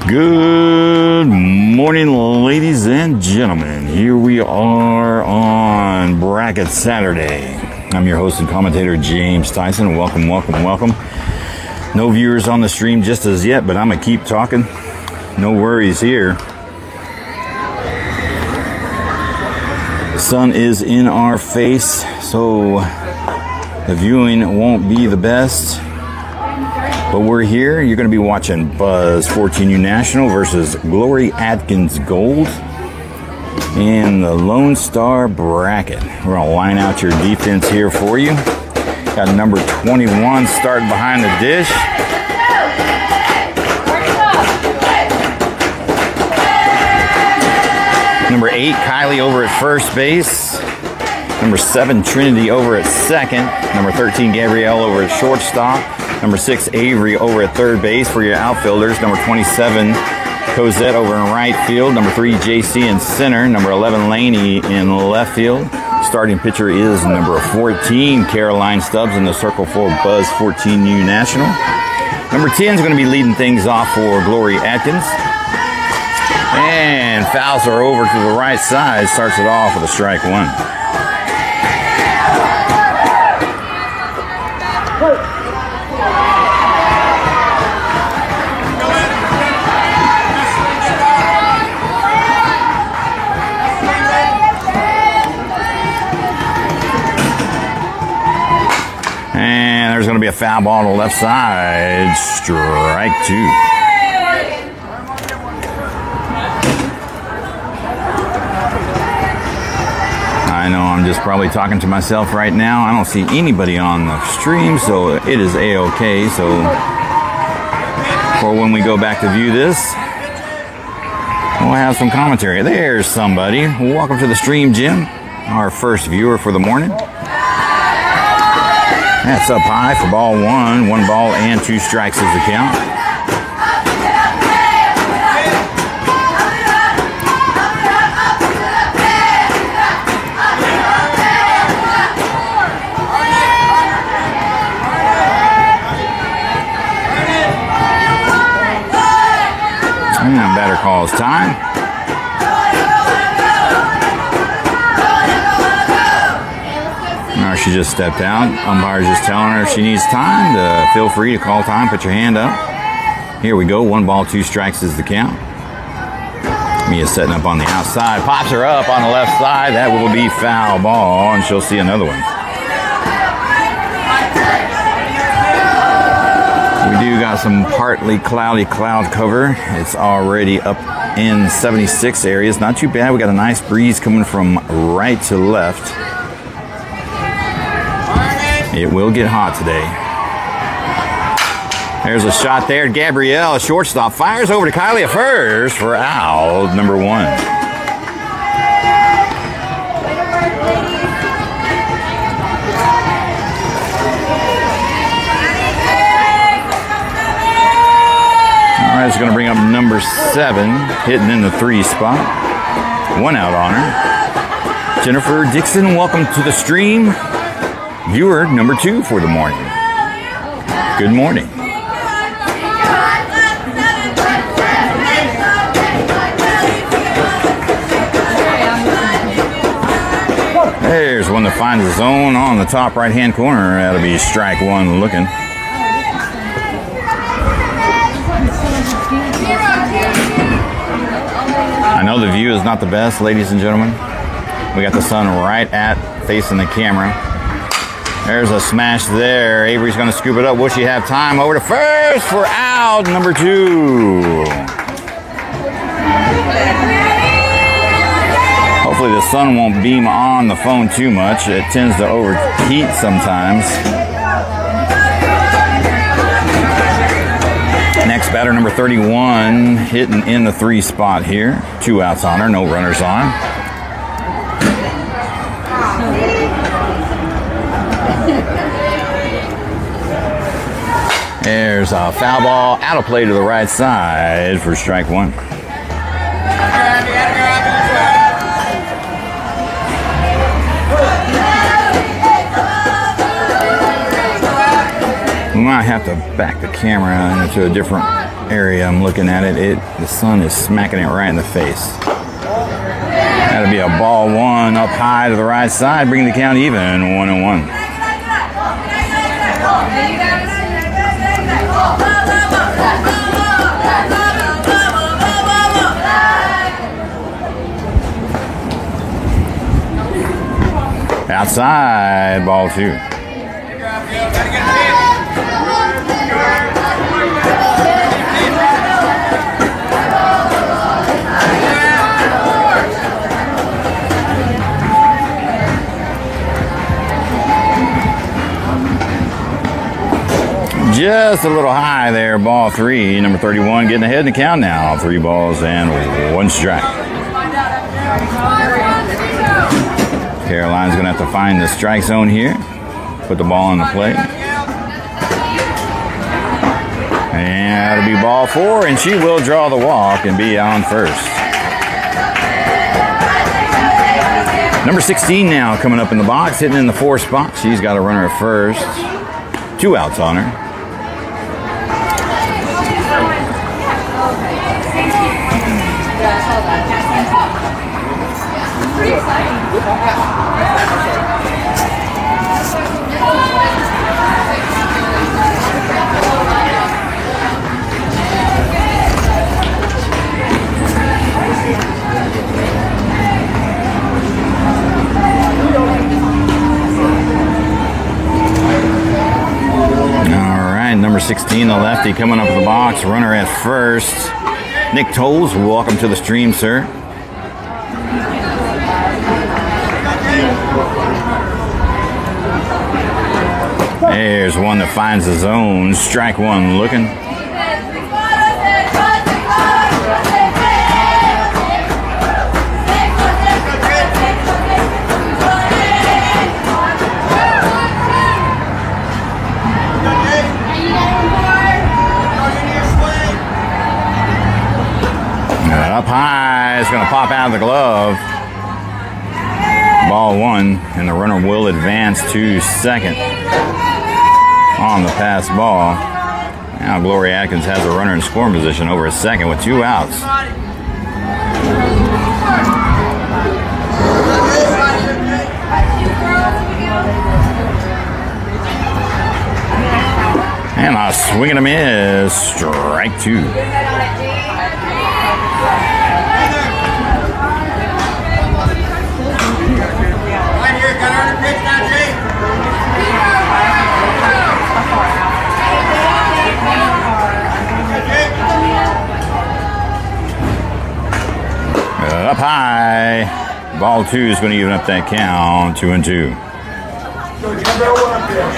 Good morning, ladies and gentlemen. Here we are on Bracket Saturday. I'm your host and commentator, James Tyson. Welcome, welcome, welcome. No viewers on the stream just as yet, but I'm going to keep talking. No worries here. The sun is in our face, so the viewing won't be the best. But we're here. You're going to be watching Buzz 14U National versus Glory Atkins Gold in the Lone Star bracket. We're going to line out your defense here for you. Got number 21 starting behind the dish. Number 8, Kylie over at first base. Number 7, Trinity over at second. Number 13, Gabrielle over at shortstop. Number 6, Avery over at third base for your outfielders. Number 27, Cosette over in right field. Number 3, JC in center. Number 11, Laney in left field. Starting pitcher is number 14, Caroline Stubbs in the circle for Buzz 14U National. Number 10 is going to be leading things off for Glory Atkins. And fouls are over to the right side. Starts it off with a strike one. And there's going to be a foul ball on the left side. Strike two. I know I'm just probably talking to myself right now. I don't see anybody on the stream, so it is A-OK. So for when we go back to view this, we'll have some commentary. There's somebody. Welcome to the stream, Jim. Our first viewer for the morning. That's up high for ball one. 1 ball and 2 strikes is the count. And batter calls time. She just stepped out. Umpire's just telling her if she needs time to feel free to call time. Put your hand up. Here we go. 1 ball, 2 strikes is the count. Mia's setting up on the outside. Pops her up on the left side. That will be foul ball, and she'll see another one. We do got some partly cloudy cloud cover. It's already up in 76 areas. Not too bad. We got a nice breeze coming from right to left. It will get hot today. There's a shot there. Gabrielle, shortstop, fires over to Kylie at first for out number 1. All right, it's going to bring up number 7, hitting in the 3 spot. 1 out on her. Jennifer Dixon, welcome to the stream. Viewer number 2 for the morning. Good morning. one that finds the zone on the top right-hand corner. That'll be strike one looking. I know the view is not the best, ladies and gentlemen. We got the sun right at facing the camera. There's a smash there. Avery's going to scoop it up. Will she have time? Over to first for out number 2. Hopefully the sun won't beam on the phone too much. It tends to overheat sometimes. Next batter, number 31, hitting in the 3 spot here. 2 outs on her, no runners on. There's a foul ball, out of play to the right side for strike one. We might have to back the camera into a different area. I'm looking at it. The sun is smacking it right in the face. That'll be a ball 1 up high to the right side, bringing the count even, 1-1. Outside, ball 2. Just a little high there, ball 3. Number 31 getting ahead in the count now. 3 balls and 1 strike. Caroline's going to have to find the strike zone here. Put the ball on the plate. And that'll be ball 4, and she will draw the walk and be on first. Number 16 now coming up in the box, hitting in the 4 spot. She's got a runner at first. 2 outs on her. Number 16, the lefty, coming up in the box. Runner at first. Nick Tolles, welcome to the stream, sir. There's one that finds the zone. Strike one looking. Up high, it's going to pop out of the glove. Ball 1, and the runner will advance to second on the pass ball. Now Gloria Atkins has a runner in scoring position over at second with 2 outs. And a swing and a miss, strike 2. Up high. Ball 2 is going to even up that count. 2-2.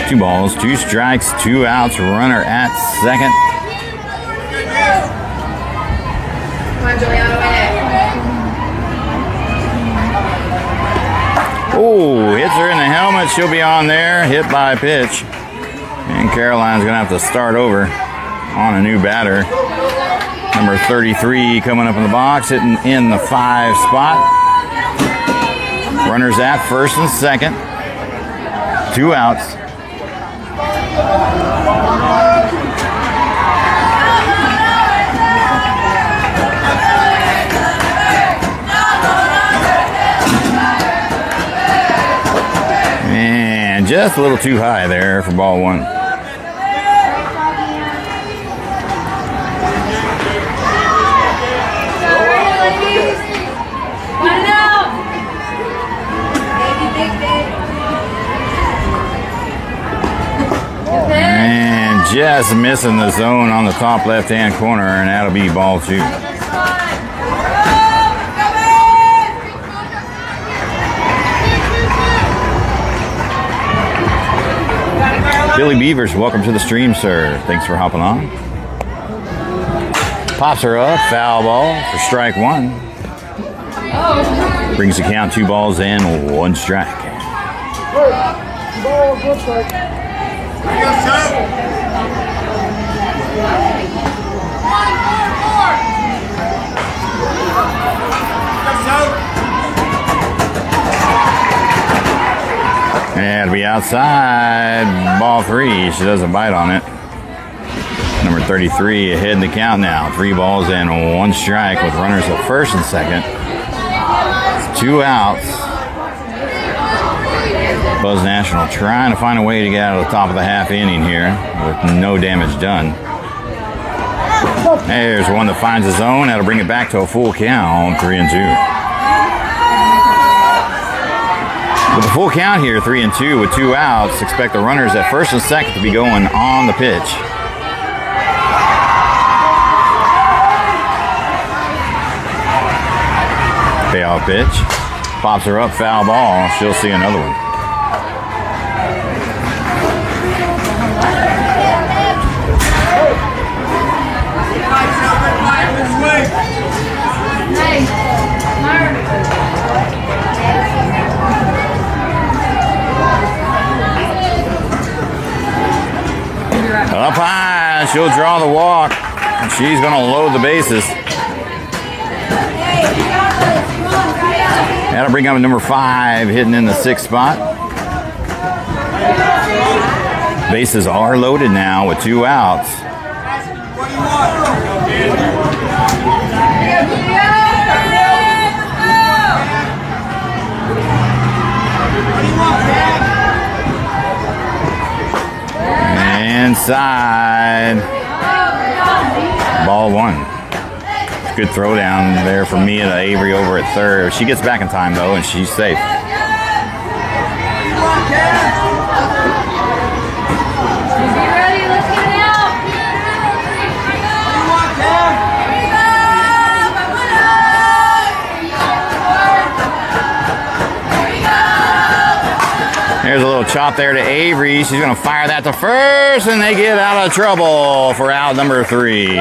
2 balls, 2 strikes, 2 outs. Runner at second. Oh, hits her in the helmet. She'll be on there. Hit by pitch. And Caroline's going to have to start over on a new batter. Number 33 coming up in the box, hitting in the 5 spot. Runners at first and second. 2 outs. just a little too high there for ball one. And just missing the zone on the top left-hand corner, and that'll be ball two. Billy Beavers, welcome to the stream, sir. Thanks for hopping on. Pops her up, foul ball for strike one. Brings the count 2 balls and 1 strike. And it'll be outside, ball 3. She doesn't bite on it. Number 33 ahead in the count now. 3 balls and 1 strike with runners at first and second. 2 outs. Buzz National trying to find a way to get out of the top of the half inning here with no damage done. There's one that finds the zone. That'll bring it back to a full count, 3-2. With a full count here, 3-2 with 2 outs, expect the runners at first and second to be going on the pitch. Payoff pitch. Pops her up, foul ball. She'll see another one. Up high, she'll draw the walk. And she's going to load the bases. That'll bring up number 5, hitting in the 6th spot. Bases are loaded now with 2 outs. Inside. Ball 1. Good throw down there for Mia to Avery over at third. She gets back in time though, and she's safe. There's a little chop there to Avery. She's going to fire that to first, and they get out of trouble for out number 3.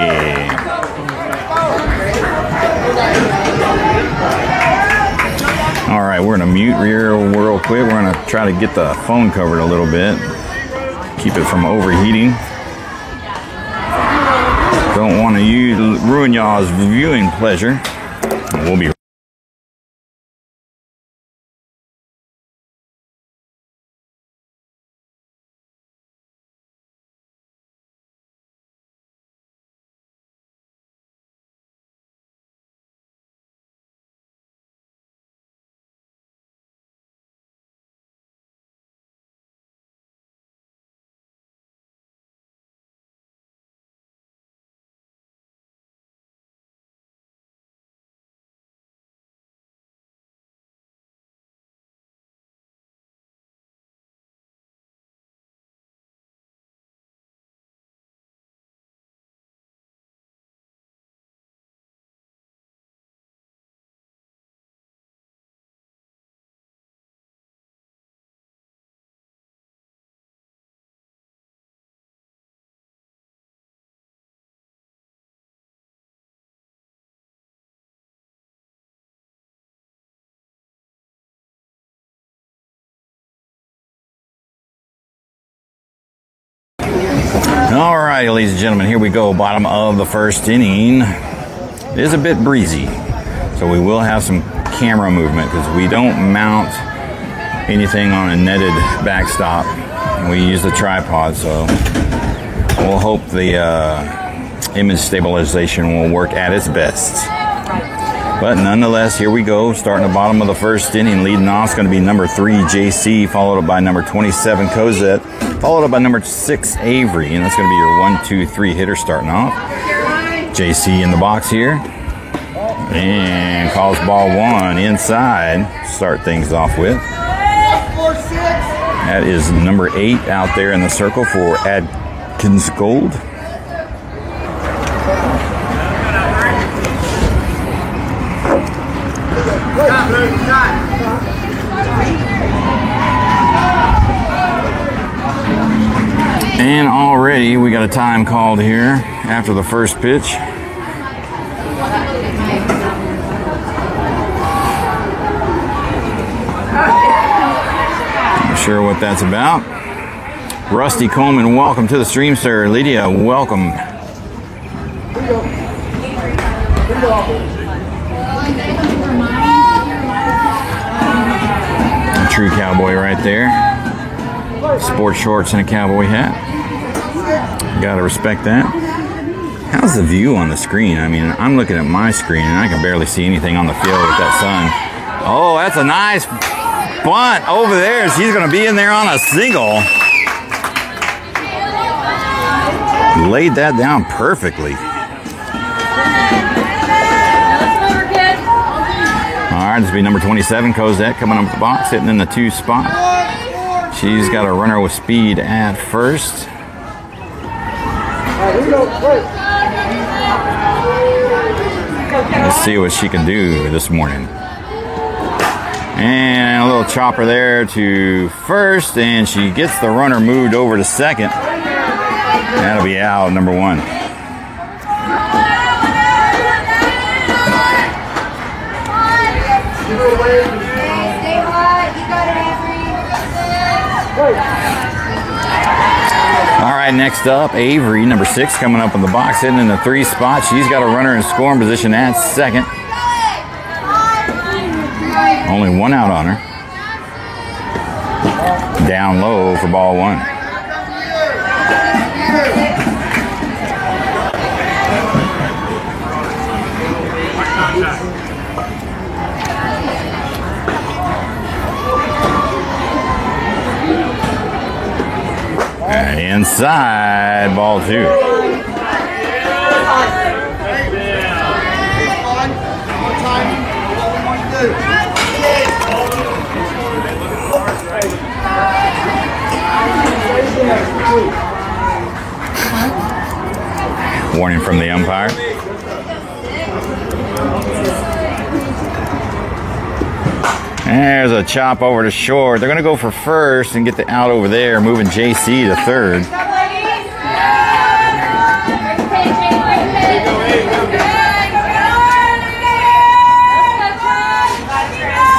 All right, we're going to mute rear real quick. We're going to try to get the phone covered a little bit. Keep it from overheating. Don't want to ruin y'all's viewing pleasure. We'll be all right, ladies and gentlemen, here we go. Bottom of the first inning. It is a bit breezy, so we will have some camera movement because we don't mount anything on a netted backstop. We use the tripod, so we'll hope the image stabilization will work at its best. But nonetheless, here we go. Starting the bottom of the first inning. Leading off is going to be number 3, JC, followed up by number 27, Cosette, followed up by number 6, Avery. And that's going to be your 1, 2, 3 hitter starting off. JC in the box here. And calls ball 1 inside. Start things off with. That is number 8 out there in the circle for Adkins Gold. And already we got a time called here after the first pitch. Not sure what that's about. Rusty Coleman, welcome to the stream, sir. Lydia, welcome. A true cowboy right there. Sports shorts and a cowboy hat. Gotta respect that. How's the view on the screen? I mean, I'm looking at my screen and I can barely see anything on the field with that sun. Oh, that's a nice bunt over there. She's gonna be in there on a single. Laid that down perfectly. All right, this will be number 27, Cosette, coming up the box, hitting in the 2 spot. She's got a runner with speed at first. Let's see what she can do this morning. And a little chopper there to first, and she gets the runner moved over to second. That'll be out, number 1. All right, next up, Avery, number 6, coming up in the box, hitting in the 3 spot. She's got a runner in scoring position at second. Only 1 out on her. Down low for ball 1. Inside, ball 2. Warning from the umpire. There's a chop over to short. They're going to go for first and get the out over there, moving JC to third.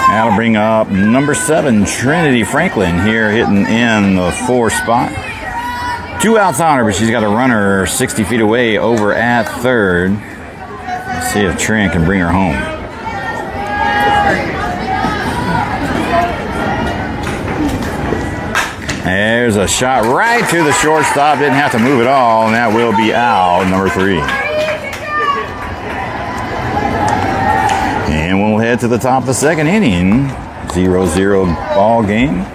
That'll bring up number 7, Trinity Franklin, here hitting in the 4 spot. 2 outs on her, but she's got a runner 60 feet away over at third. Let's see if Trin can bring her home. There's a shot right to the shortstop. Didn't have to move at all, and that will be out, number 3. And we'll head to the top of the second inning. 0-0 ball game.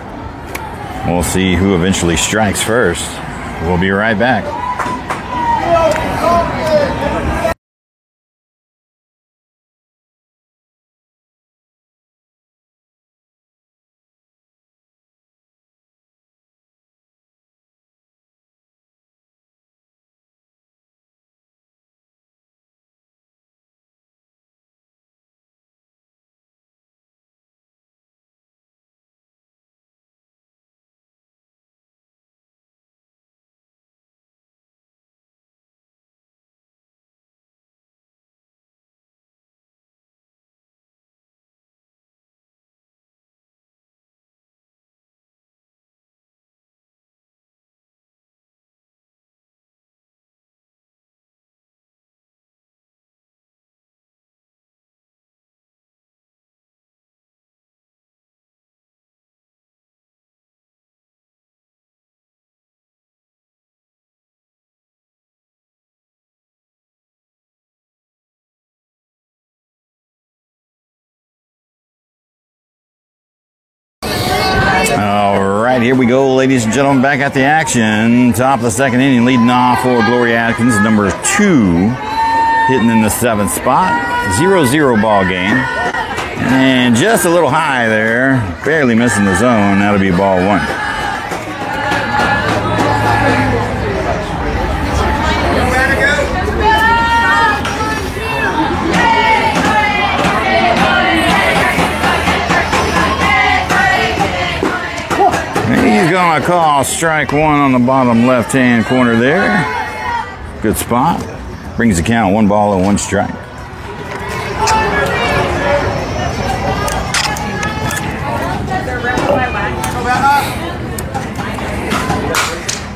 We'll see who eventually strikes first. We'll be right back. All right, here we go, ladies and gentlemen, back at the action. Top of the second inning, leading off for Gloria Atkins, number 2, hitting in the 7th spot. 0-0 ball game. And just a little high there, barely missing the zone. That'll be ball 1. He's gonna call strike 1 on the bottom left-hand corner there. Good spot. Brings the count 1 ball and 1 strike.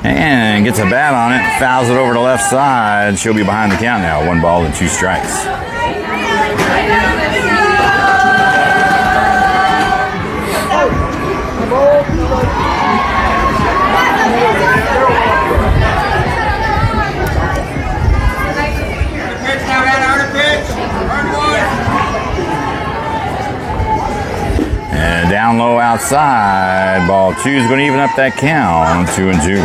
And gets a bat on it, fouls it over to left side. She'll be behind the count now. 1 ball and 2 strikes. And down low outside, ball 2 is going to even up that count, 2-2.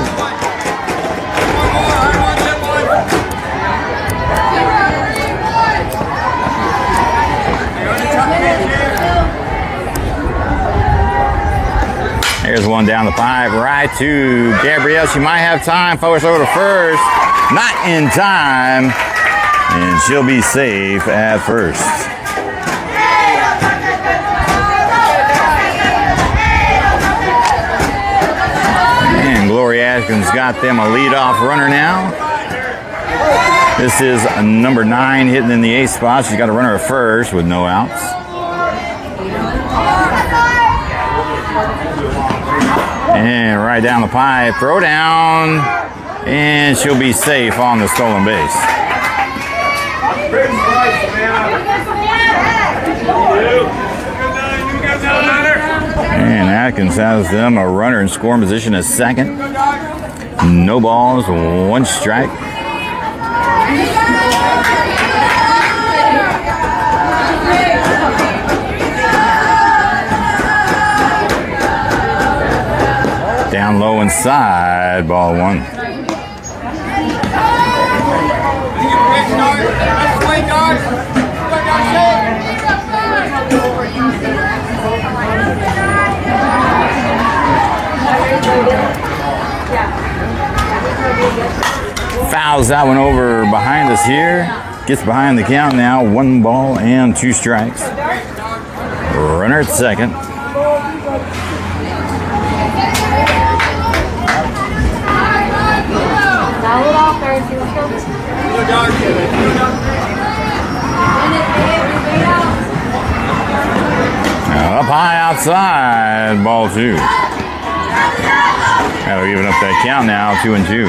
Here's one down the pipe, right to Gabrielle. She might have time, force over to first. Not in time, and she'll be safe at first. And Gloria Atkins got them a leadoff runner now. This is a number 9 hitting in the 8th spot. She's got a runner at first with no outs. And right down the pipe, throw down, and she'll be safe on the stolen base. And Atkins has them a runner in scoring position at second. No balls, 1 strike. Down low inside, ball 1. Fouls that one over behind us here. Gets behind the count now. 1 ball and 2 strikes. Runner at second. Up high outside, ball 2. That'll even up that count now, 2-2.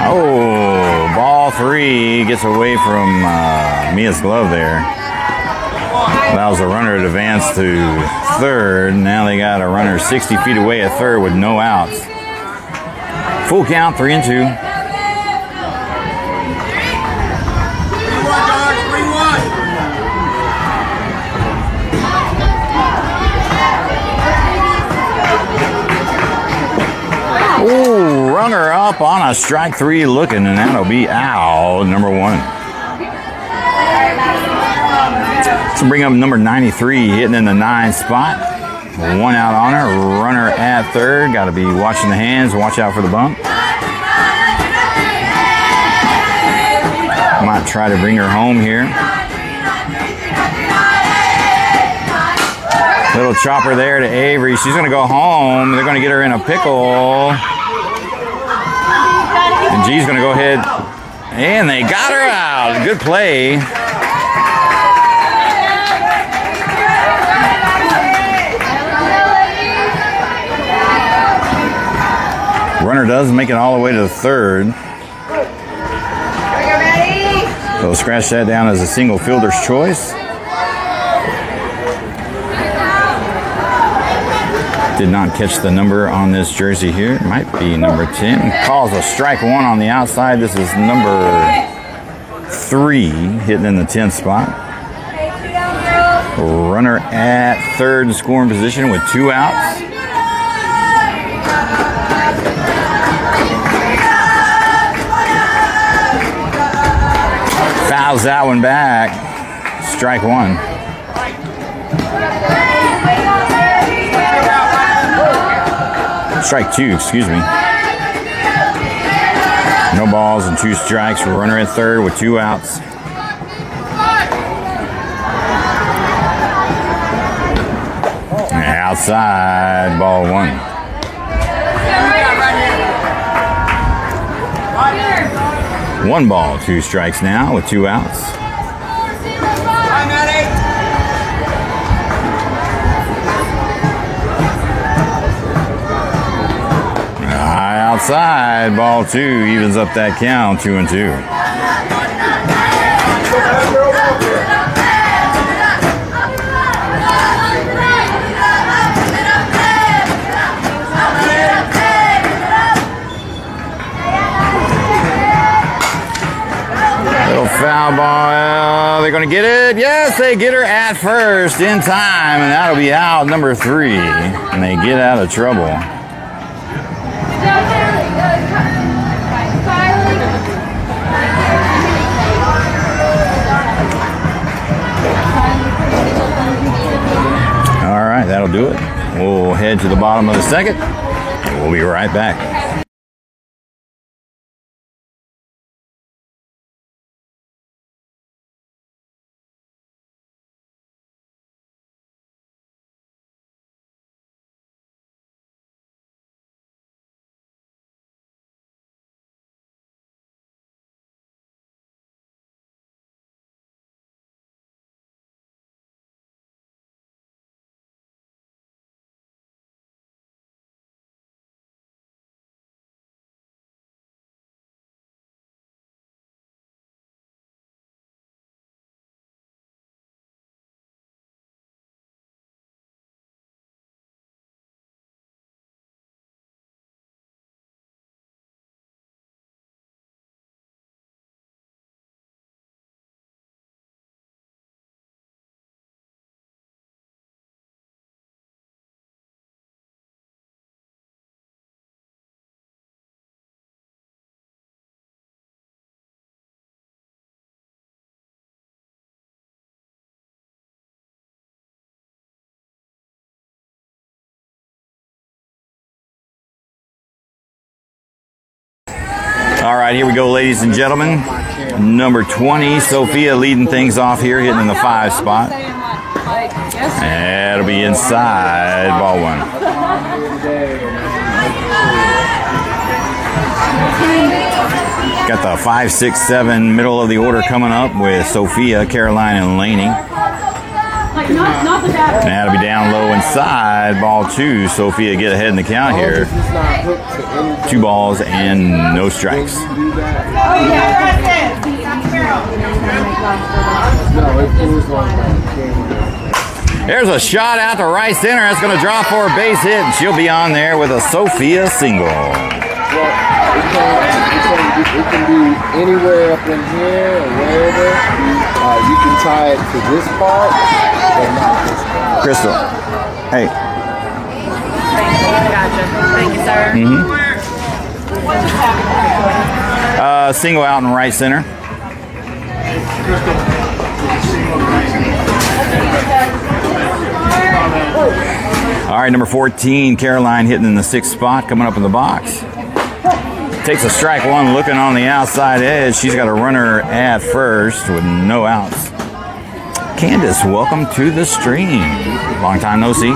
Oh, ball 3 gets away from Mia's glove there. Allows the runner to advance to third. Now they got a runner 60 feet away at third with no outs. Full count, 3-2. Ooh, runner up on a strike 3 looking, and that'll be out, number 1. So bring up number 93, hitting in the 9th spot. 1 out on her, runner at third. Got to be watching the hands, watch out for the bump. Might try to bring her home here. Little chopper there to Avery. She's going to go home. They're going to get her in a pickle. And G's going to go ahead. And they got her out. Good play. Runner does make it all the way to the third. So scratch that down as a single fielder's choice. Did not catch the number on this jersey here. It might be number 10. Calls a strike one on the outside. This is number 3, hitting in the 10th spot. Runner at third scoring position with 2 outs. Fouls that one back. Strike one. Strike 2, excuse me. No balls and 2 strikes. Runner at third with 2 outs. Outside, ball 1. One ball, 2 strikes now with 2 outs. Outside, ball 2, evens up that count, 2-2. Little foul ball, they're going to get it. Yes, they get her at first in time, and that'll be out number 3, and they get out of trouble. All right, that'll do it. We'll head to the bottom of the second. We'll be right back. All right, here we go, ladies and gentlemen. Number 20, Sophia leading things off here, hitting in the 5 spot. That'll be inside, ball 1. Got the 5, 6, 7 middle of the order coming up with Sophia, Caroline, and Laney. That'll be down low inside, ball 2. Sophia get ahead in the count here. 2 balls and no strikes. There's a shot out to right center. That's going to drop for a base hit, and she'll be on there with a Sophia single. It can be anywhere up in here or wherever. You can tie it to this part, but not this part. Crystal, hey. Gotcha. Thank you, sir. Single out in right center. All right, number 14, Caroline hitting in the 6th spot, coming up in the box. Takes a strike 1, looking on the outside edge. She's got a runner at first with no outs. Candace, welcome to the stream. Long time no see.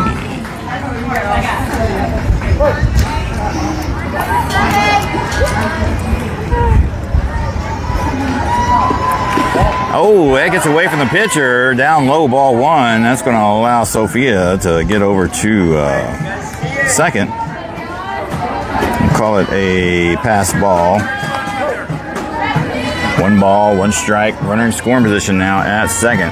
Oh, that gets away from the pitcher. Down low, ball 1. That's going to allow Sophia to get over to second. We'll call it a pass ball. 1 ball, 1 strike. Runner in scoring position now at second.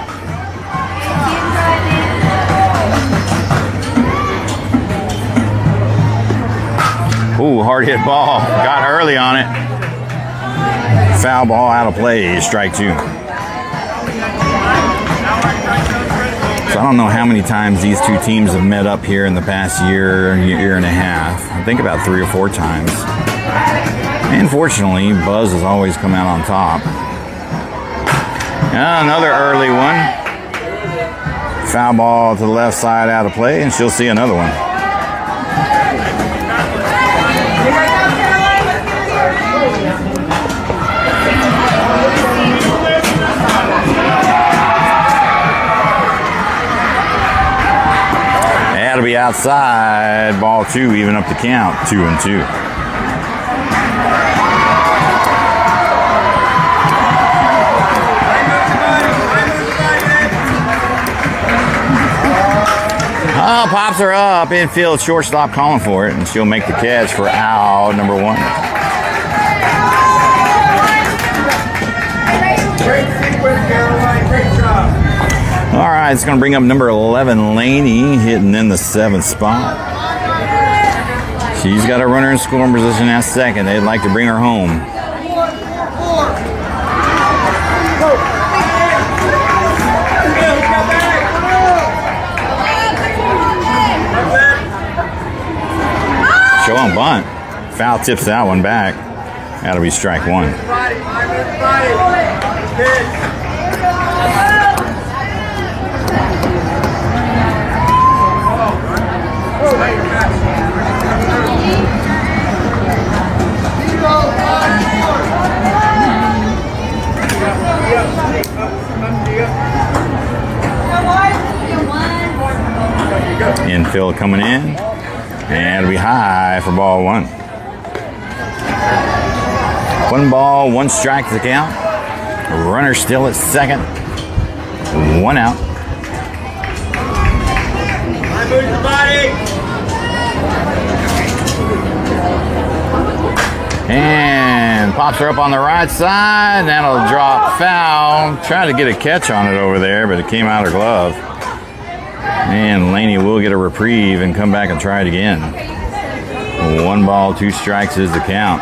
Ooh, hard hit ball. Got early on it. Foul ball out of play. Strike 2. So I don't know how many times these two teams have met up here in the past year and a half. I think about 3 or 4 times. And fortunately, Buzz has always come out on top. Another early one. Foul ball to the left side out of play, and she'll see another one. That'll be outside. Ball 2, even up the count. 2-2. Oh, pops her up. Infield shortstop calling for it, and she'll make the catch for out number 1. Great sequence, Caroline. Great job. All right, it's going to bring up number 11, Laney, hitting in the 7th spot. She's got a runner in scoring position at second. They'd like to bring her home. Show on bunt. Foul tips that one back. That'll be strike 1. Infield coming in. And it'll be high for ball 1. 1 ball, 1 strike to the count. Runner still at second. 1 out. And pops her up on the right side. That'll drop foul. Tried to get a catch on it over there, but it came out her glove. And Laney will get a reprieve and come back and try it again. 1 ball, 2 strikes is the count.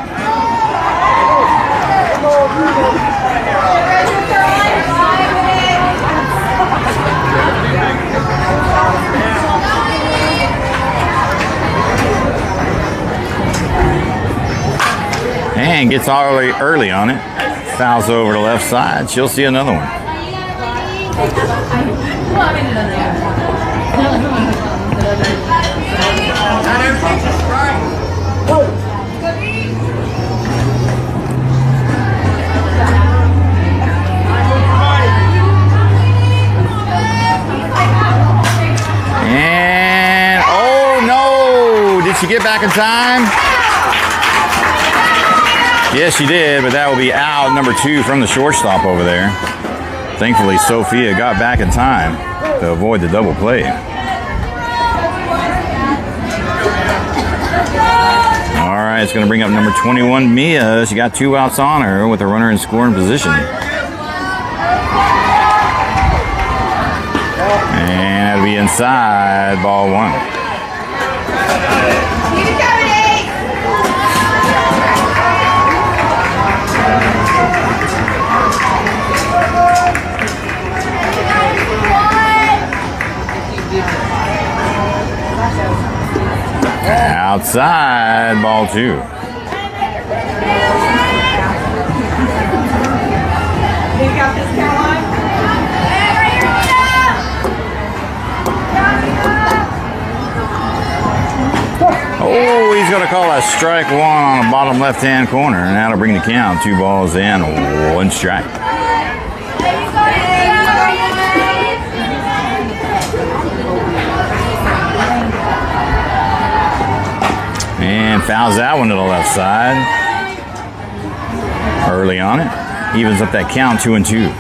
And gets early on it. Fouls over the left side. She'll see another one. And oh no! Did she get back in time? Yes, she did, but that will be out number 2 from the shortstop over there. Thankfully, Sophia got back in time to avoid the double play. All right, it's going to bring up number 21, Mia. She got 2 outs on her with a runner in scoring position. And that'll be inside, ball 1. Outside, ball 2. You got this, Caroline? Oh, he's going to call a strike 1 on the bottom left-hand corner, and that'll bring the count. 2 balls in, 1 strike. And fouls that one to the left side. Early on it. Evens up that count, 2-2.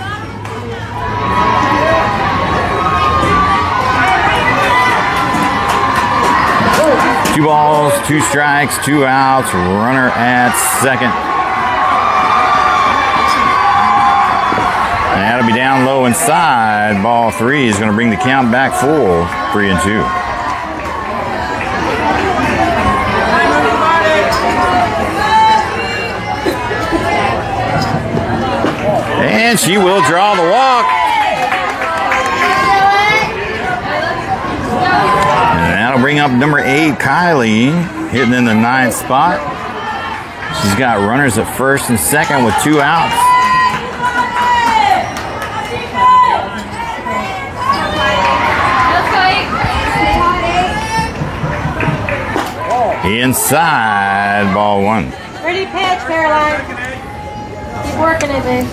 Two balls, 2 strikes, 2 outs, runner at second. And that'll be down low inside. Ball 3 is going to bring the count back full, 3-2. And she will draw the walk. And that'll bring up number 8, Kylie, hitting in the 9th spot. She's got runners at first and second with 2 outs. Inside, ball 1. Ready pitch, Caroline. Keep working it, babe.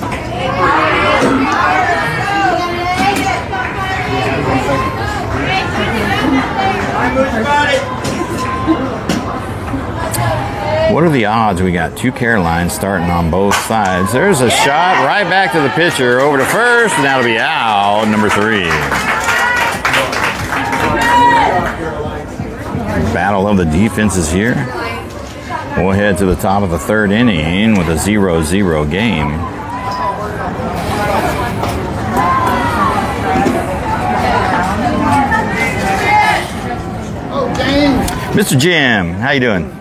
What are the odds we got 2 Carolines starting on both sides? There's a shot right back to the pitcher over to first, and that'll be out, number 3. Battle of the defenses here. We'll head to the top of the 3rd inning with a 0-0 game. Mr. Jim, how you doing?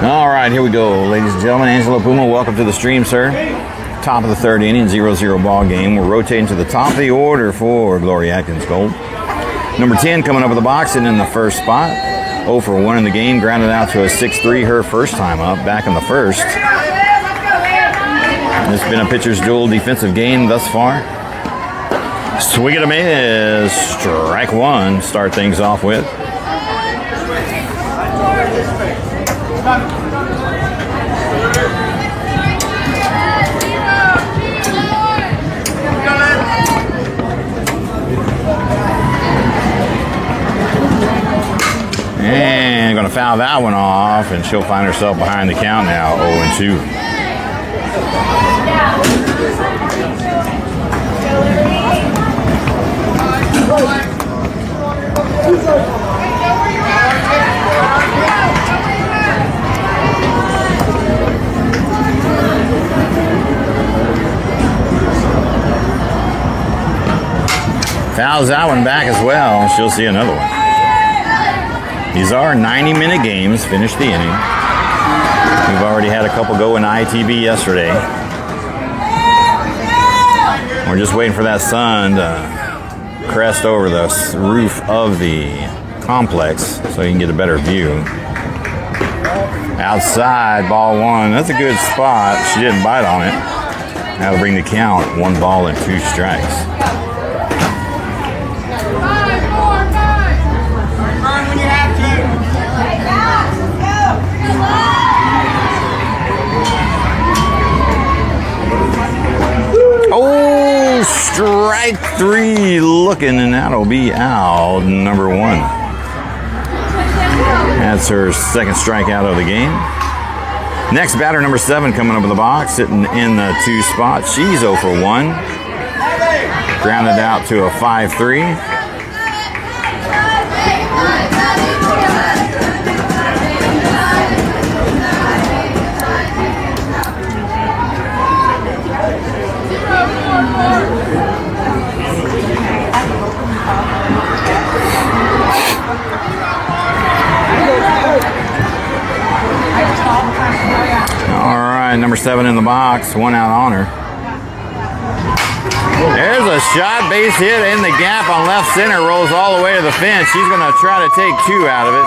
All right, here we go, ladies and gentlemen. Angelo Puma, welcome to the stream, sir. Top of the 3rd inning, 0-0 ball game. We're rotating to the top of the order for Gloria Atkins Gold. Number 10 coming up with the box and in the first spot. 0 for 1 in the game, grounded out to a 6-3 her first time up, back in the first. It's been a pitcher's duel defensive game thus far. Swing and a miss. Strike 1. Start things off with. And going to foul that one off, and she'll find herself behind the count now, 0-2. Fouls that one back as well. She'll see another one. These are 90-minute games. Finish the inning. We've already had a couple go in ITB yesterday. We're just waiting for that sun to crest over the roof of the complex so you can get a better view. Outside, ball 1. That's a good spot. She didn't bite on it. That'll bring the count 1 ball and 2 strikes. Oh, strike 3 looking, and that'll be out, number 1. That's her second strikeout of the game. Next batter, number 7, coming up in the box, sitting in the 2 spot. She's 0 for 1. Grounded out to a 5-3. number 7 in the box. 1 out on her. There's a shot, base hit in the gap on left center, rolls all the way to the fence. She's going to try to take 2 out of it.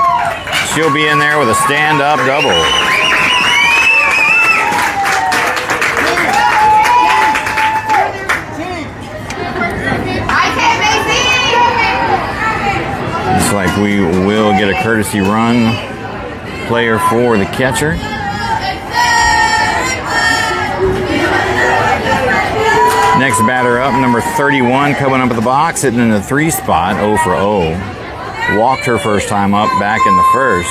She'll be in there with a stand-up double. Looks like we will get a courtesy run player for the catcher. Next batter up, number 31, coming up at the box, hitting in the 3 spot, 0 for 0. Walked her first time up back in the first.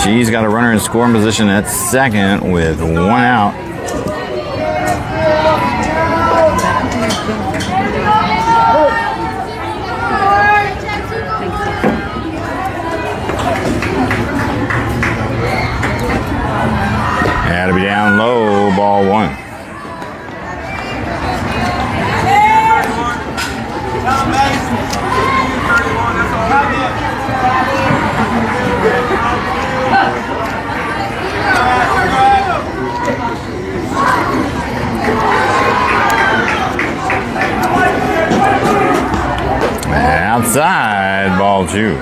She's got a runner in scoring position at second with 1 out. That'll be down low, ball 1. Outside, ball 2.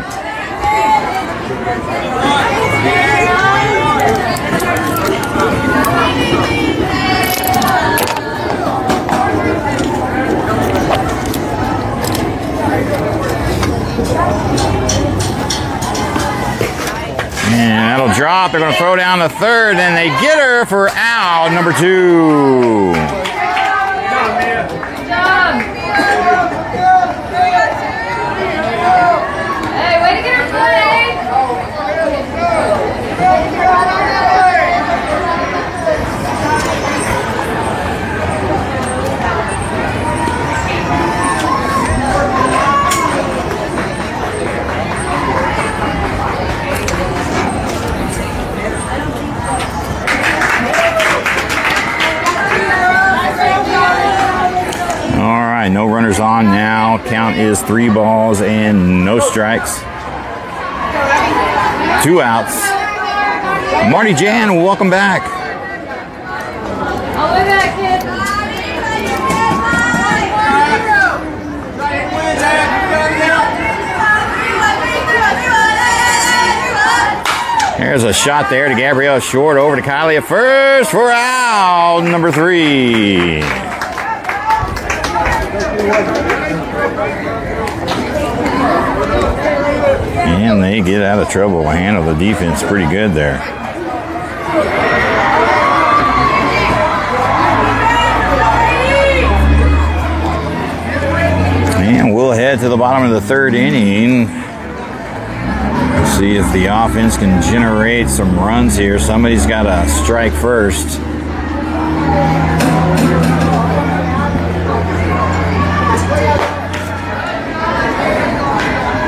And that'll drop. They're going to throw down the third, and they get her for out, number 2. Hey, way to get her play! No runners on now. Count is 3 balls and no strikes. 2 outs. Marty Jan, welcome back. I'll be back, kid. There's a shot there to Gabrielle Short, over to Kylie at first for out, number 3. And they get out of trouble. Handle the defense pretty good there. And we'll head to the bottom of the 3rd inning. See if the offense can generate some runs here. Somebody's got to strike first.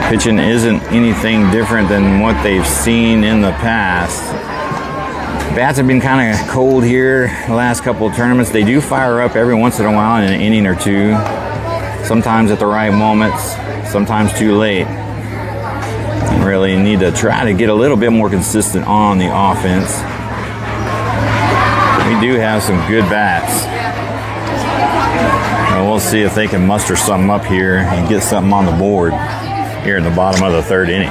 Pitching isn't anything different than what they've seen in the past. Bats have been kind of cold here the last couple of tournaments. They do fire up every once in a while in an inning or 2. Sometimes at the right moments, sometimes too late. You really need to try to get a little bit more consistent on the offense. We do have some good bats. And we'll see if they can muster something up here and get something on the board here in the bottom of the 3rd inning.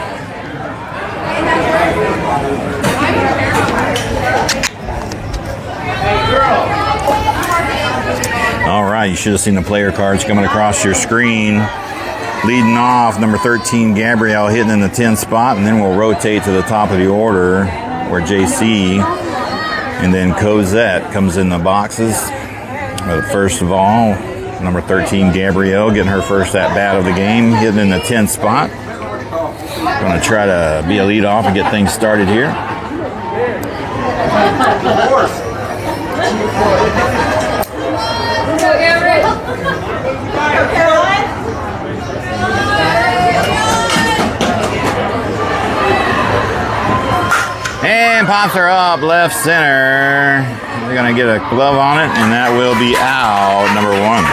All right, you should have seen the player cards coming across your screen. Leading off, number 13, Gabrielle, hitting in the 10 spot, and then we'll rotate to the top of the order where JC and then Cosette comes in the boxes. But first of all, number 13, Gabrielle, getting her first at-bat of the game, hitting in the 10 spot. Going to try to be a leadoff and get things started here. And pops her up left center. They're going to get a glove on it, and that will be out, number 1.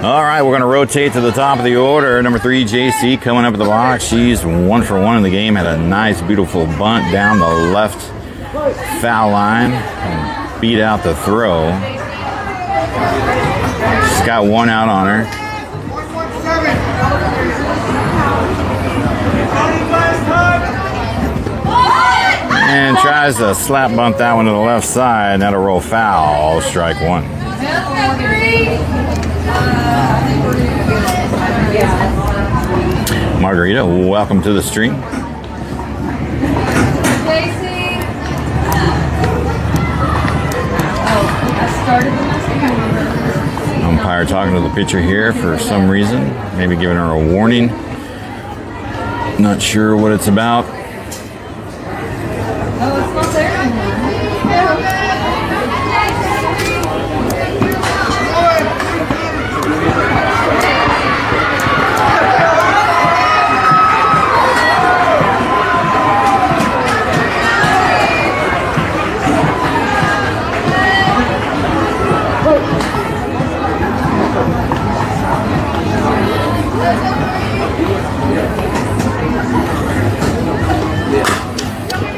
All right, we're going to rotate to the top of the order. Number 3, JC, coming up at the box. She's 1 for 1 in the game. Had a nice, beautiful bunt down the left foul line and beat out the throw. She's got 1 out on her. And tries to slap bunt that one to the left side. That'll roll foul. Strike 1. Margarita, welcome to the stream. Umpire talking to the pitcher here for some reason. Maybe giving her a warning. Not sure what it's about.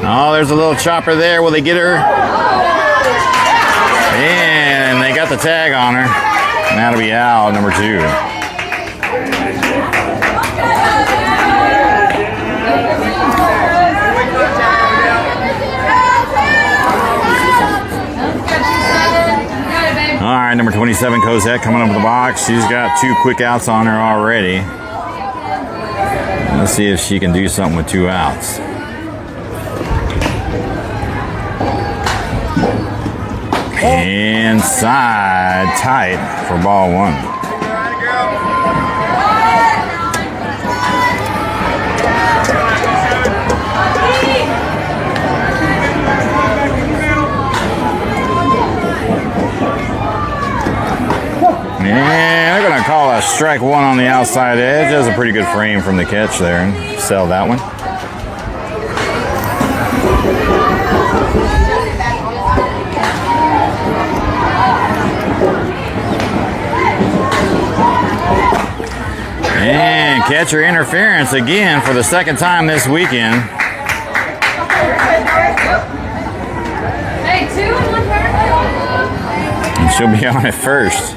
Oh, there's a little chopper there. Will they get her? And they got the tag on her. And that'll be out, number 2. All right, number 27, Cosette, coming up with the box. She's got 2 quick outs on her already. Let's see if she can do something with 2 outs. Inside, tight for ball 1. And they're going to call a strike 1 on the outside edge. That's a pretty good frame from the catch there and sell that one. And catcher interference again for the second time this weekend. Hey, 2 and 1 And she'll be on at first.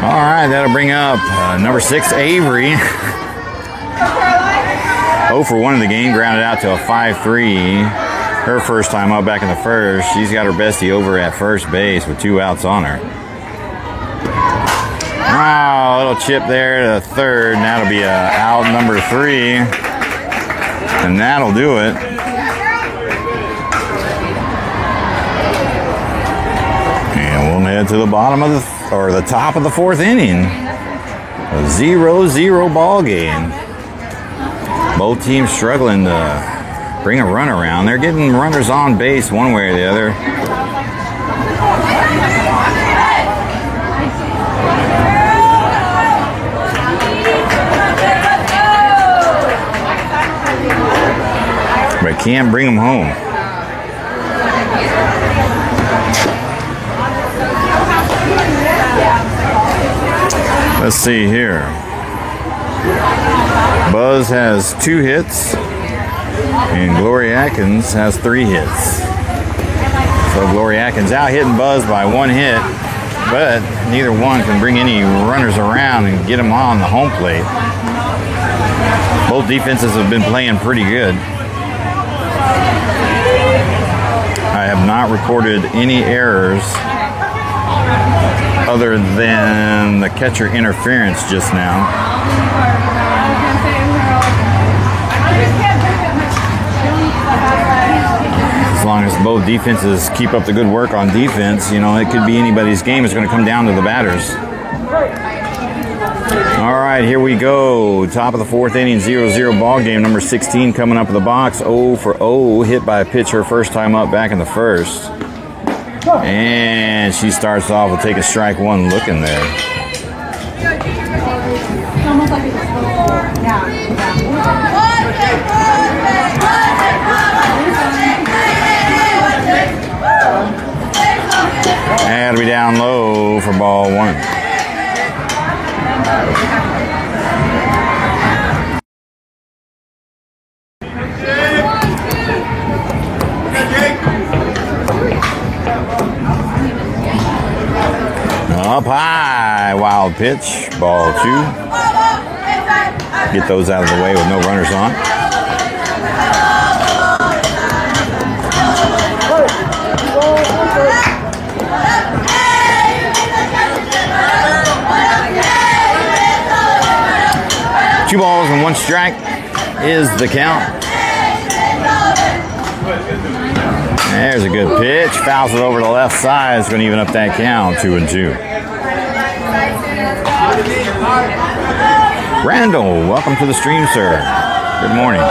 All right, that'll bring up number 6, Avery. 0 for 1 in the game, grounded out to a 5-3. Her first time up back in the first. She's got her bestie over at first base with 2 outs on her. Oh, little chip there to third, and that'll be out number 3. And that'll do it. And we'll head to the bottom of the top of the 4th inning. A 0-0 ball game. Both teams struggling to bring a run around. They're getting runners on base one way or the other. But can't bring them home. Let's see here. Buzz has 2 hits. And Gloria Atkins has 3 hits. So Gloria Atkins out hitting Buzz by 1 hit, but neither one can bring any runners around and get them on the home plate. Both defenses have been playing pretty good. I have not recorded any errors other than the catcher interference just now. As long as both defenses keep up the good work on defense, you know, it could be anybody's game. It's going to come down to the batters. All right, here we go. Top of the 4th inning, 0-0 ball game. Number 16 coming up in the box, 0 for 0. Hit by a pitch her first time up back in the first. And she starts off with taking strike 1 looking there. Almost like it's yeah. ball 1. Up high, wild pitch, ball 2. Get those out of the way with no runners on. Two balls and 1 strike is the count. There's a good pitch. Fouls it over the left side. It's going to even up that count, 2-2. Randall, welcome to the stream, sir. Good morning.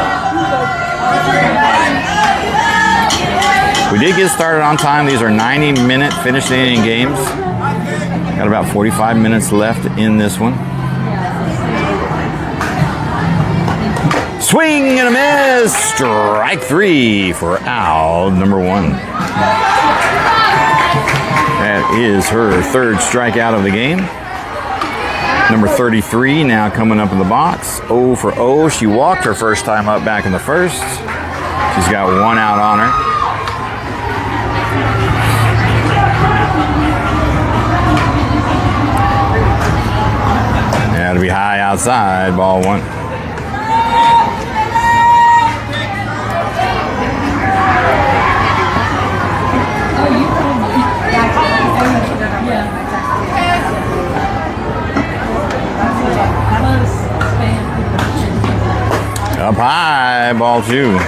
We did get started on time. These are 90-minute finished inning games. Got about 45 minutes left in this one. Swing and a miss. Strike 3 for out number 1. That is her 3rd strikeout of the game. Number 33 now coming up in the box. 0 for 0. She walked her first time up back in the 1st. She's got 1 out on her. That'll be high outside, ball 1. Up high, ball 2.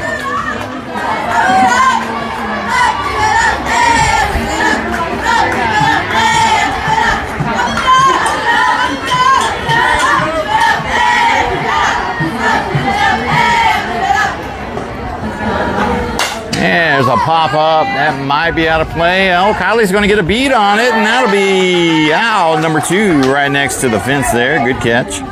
There's a pop-up. That might be out of play. Oh, Kylie's going to get a beat on it, and that'll be out. Number 2 right next to the fence there. Good catch.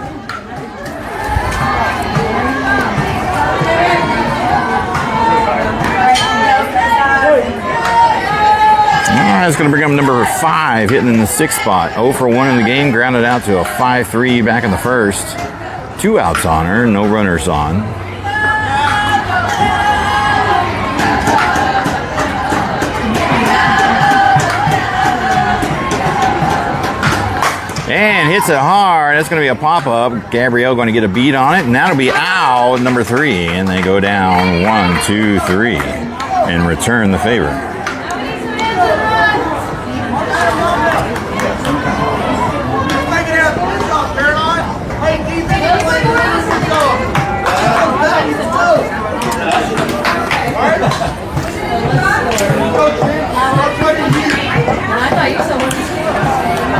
All right, it's going to bring up number 5, hitting in the 6th spot. 0 for 1 in the game, grounded out to a 5-3 back in the 1st. 2 outs on her, no runners on. And hits it hard. That's going to be a pop-up. Gabrielle going to get a beat on it, and that'll be out, number 3. And they go down 1, 2, 3 and return the favor.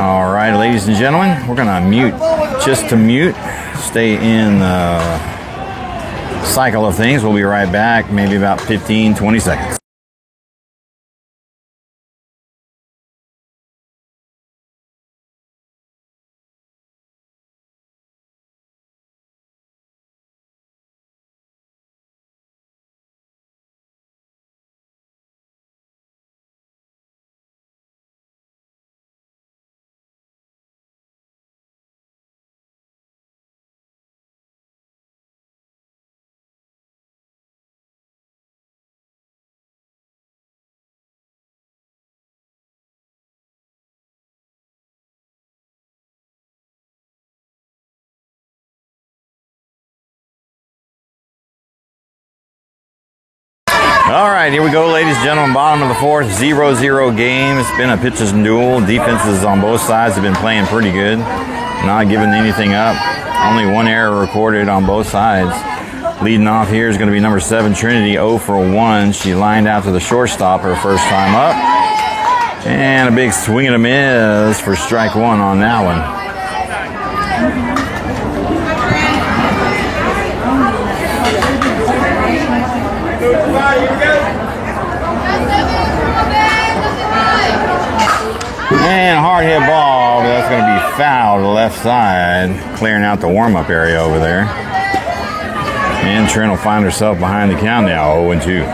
All right, ladies and gentlemen, we're going to mute just to mute. Stay in the cycle of things. We'll be right back, maybe about 15, 20 seconds. All right, here we go, ladies and gentlemen. Bottom of the 4th, 0-0 game. It's been a pitcher's duel. Defenses on both sides have been playing pretty good. Not giving anything up. Only 1 error recorded on both sides. Leading off here is going to be number 7, Trinity, 0 for 1. She lined out to the shortstop her first time up. And a big swing and a miss for strike 1 on that one. And a hard hit ball, but that's going to be foul to the left side, clearing out the warm-up area over there. And Trent will find herself behind the count now, 0-2.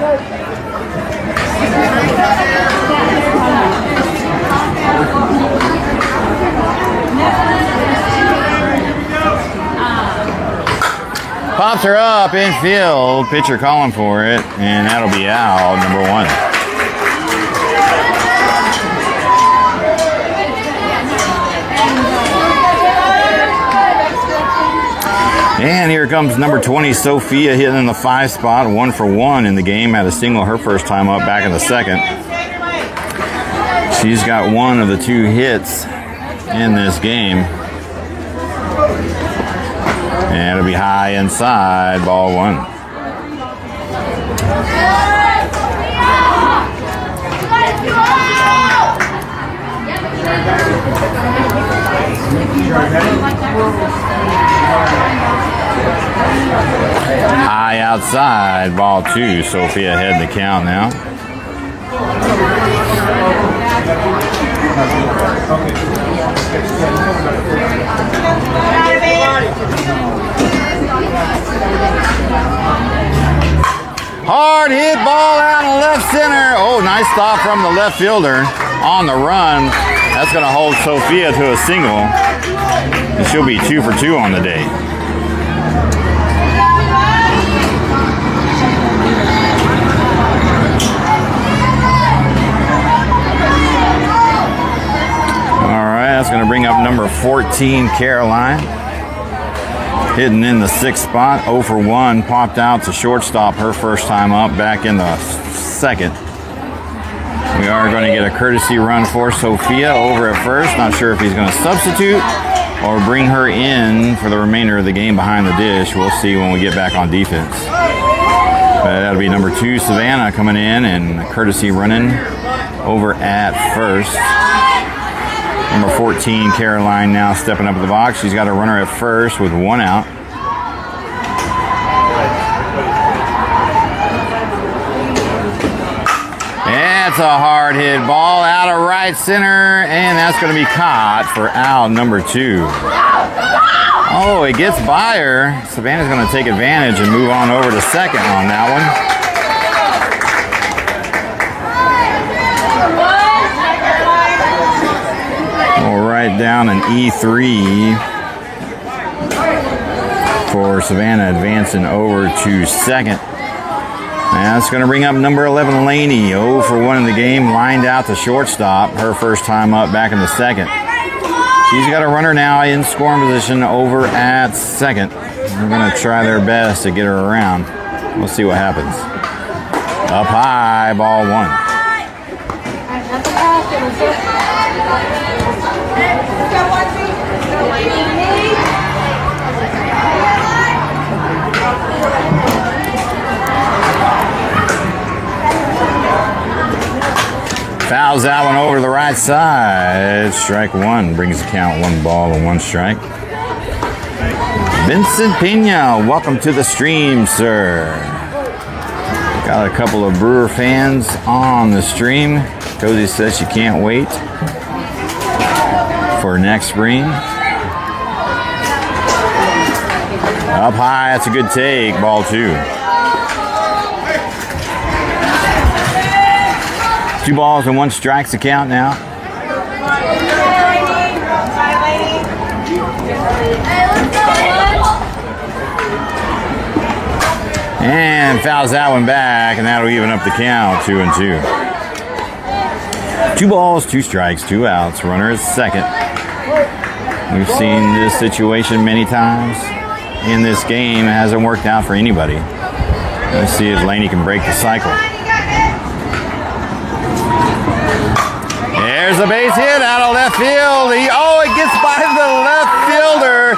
Pops her up infield. Pitcher calling for it, and that'll be out, number 1. And here comes number 20, Sophia, hitting in the 5 spot, 1 for 1 in the game. Had a single her first time up back in the 2nd. She's got 1 of the 2 hits in this game. And it'll be high inside, ball 1. High outside, ball 2. Sophia ahead in the count now. Hard hit ball out in left center. Oh, nice stop from the left fielder on the run. That's going to hold Sophia to a single. And she'll be 2 for 2 on the day. All right, that's going to bring up number 14, Caroline. Hitting in the 6th spot, 0 for 1, popped out to shortstop her first time up, back in the 2nd. We are going to get a courtesy run for Sophia over at first. Not sure if he's going to substitute or bring her in for the remainder of the game behind the dish. We'll see when we get back on defense. But that'll be number 2, Savannah, coming in, and a courtesy running over at first. Number 14, Caroline, now stepping up to the box. She's got a runner at first with 1 out. That's a hard hit ball out of right center, and that's going to be caught for out number 2. Oh, it gets by her. Savannah's going to take advantage and move on over to second on that one. Right down an E3 for Savannah, advancing over to second. And that's going to bring up number 11, Laney, 0 for 1 in the game, lined out to shortstop, her first time up back in the 2nd. She's got a runner now in scoring position over at second. They're going to try their best to get her around. We'll see what happens. Up high, ball 1. Fouls that one over to the right side. Strike 1 brings the count 1 ball and 1 strike. Vincent Pena, welcome to the stream, sir. Got a couple of Brewer fans on the stream. Cozy says she can't wait for next spring. Up high, that's a good take, ball 2. 2 balls and 1 strikes to count now. And fouls that one back, and that'll even up the count, 2 and 2. 2 balls, 2 strikes, 2 outs. Runner is second. We've seen this situation many times in this game. It hasn't worked out for anybody. Let's see if Laney can break the cycle. There's a base hit out of left field. It gets by the left fielder.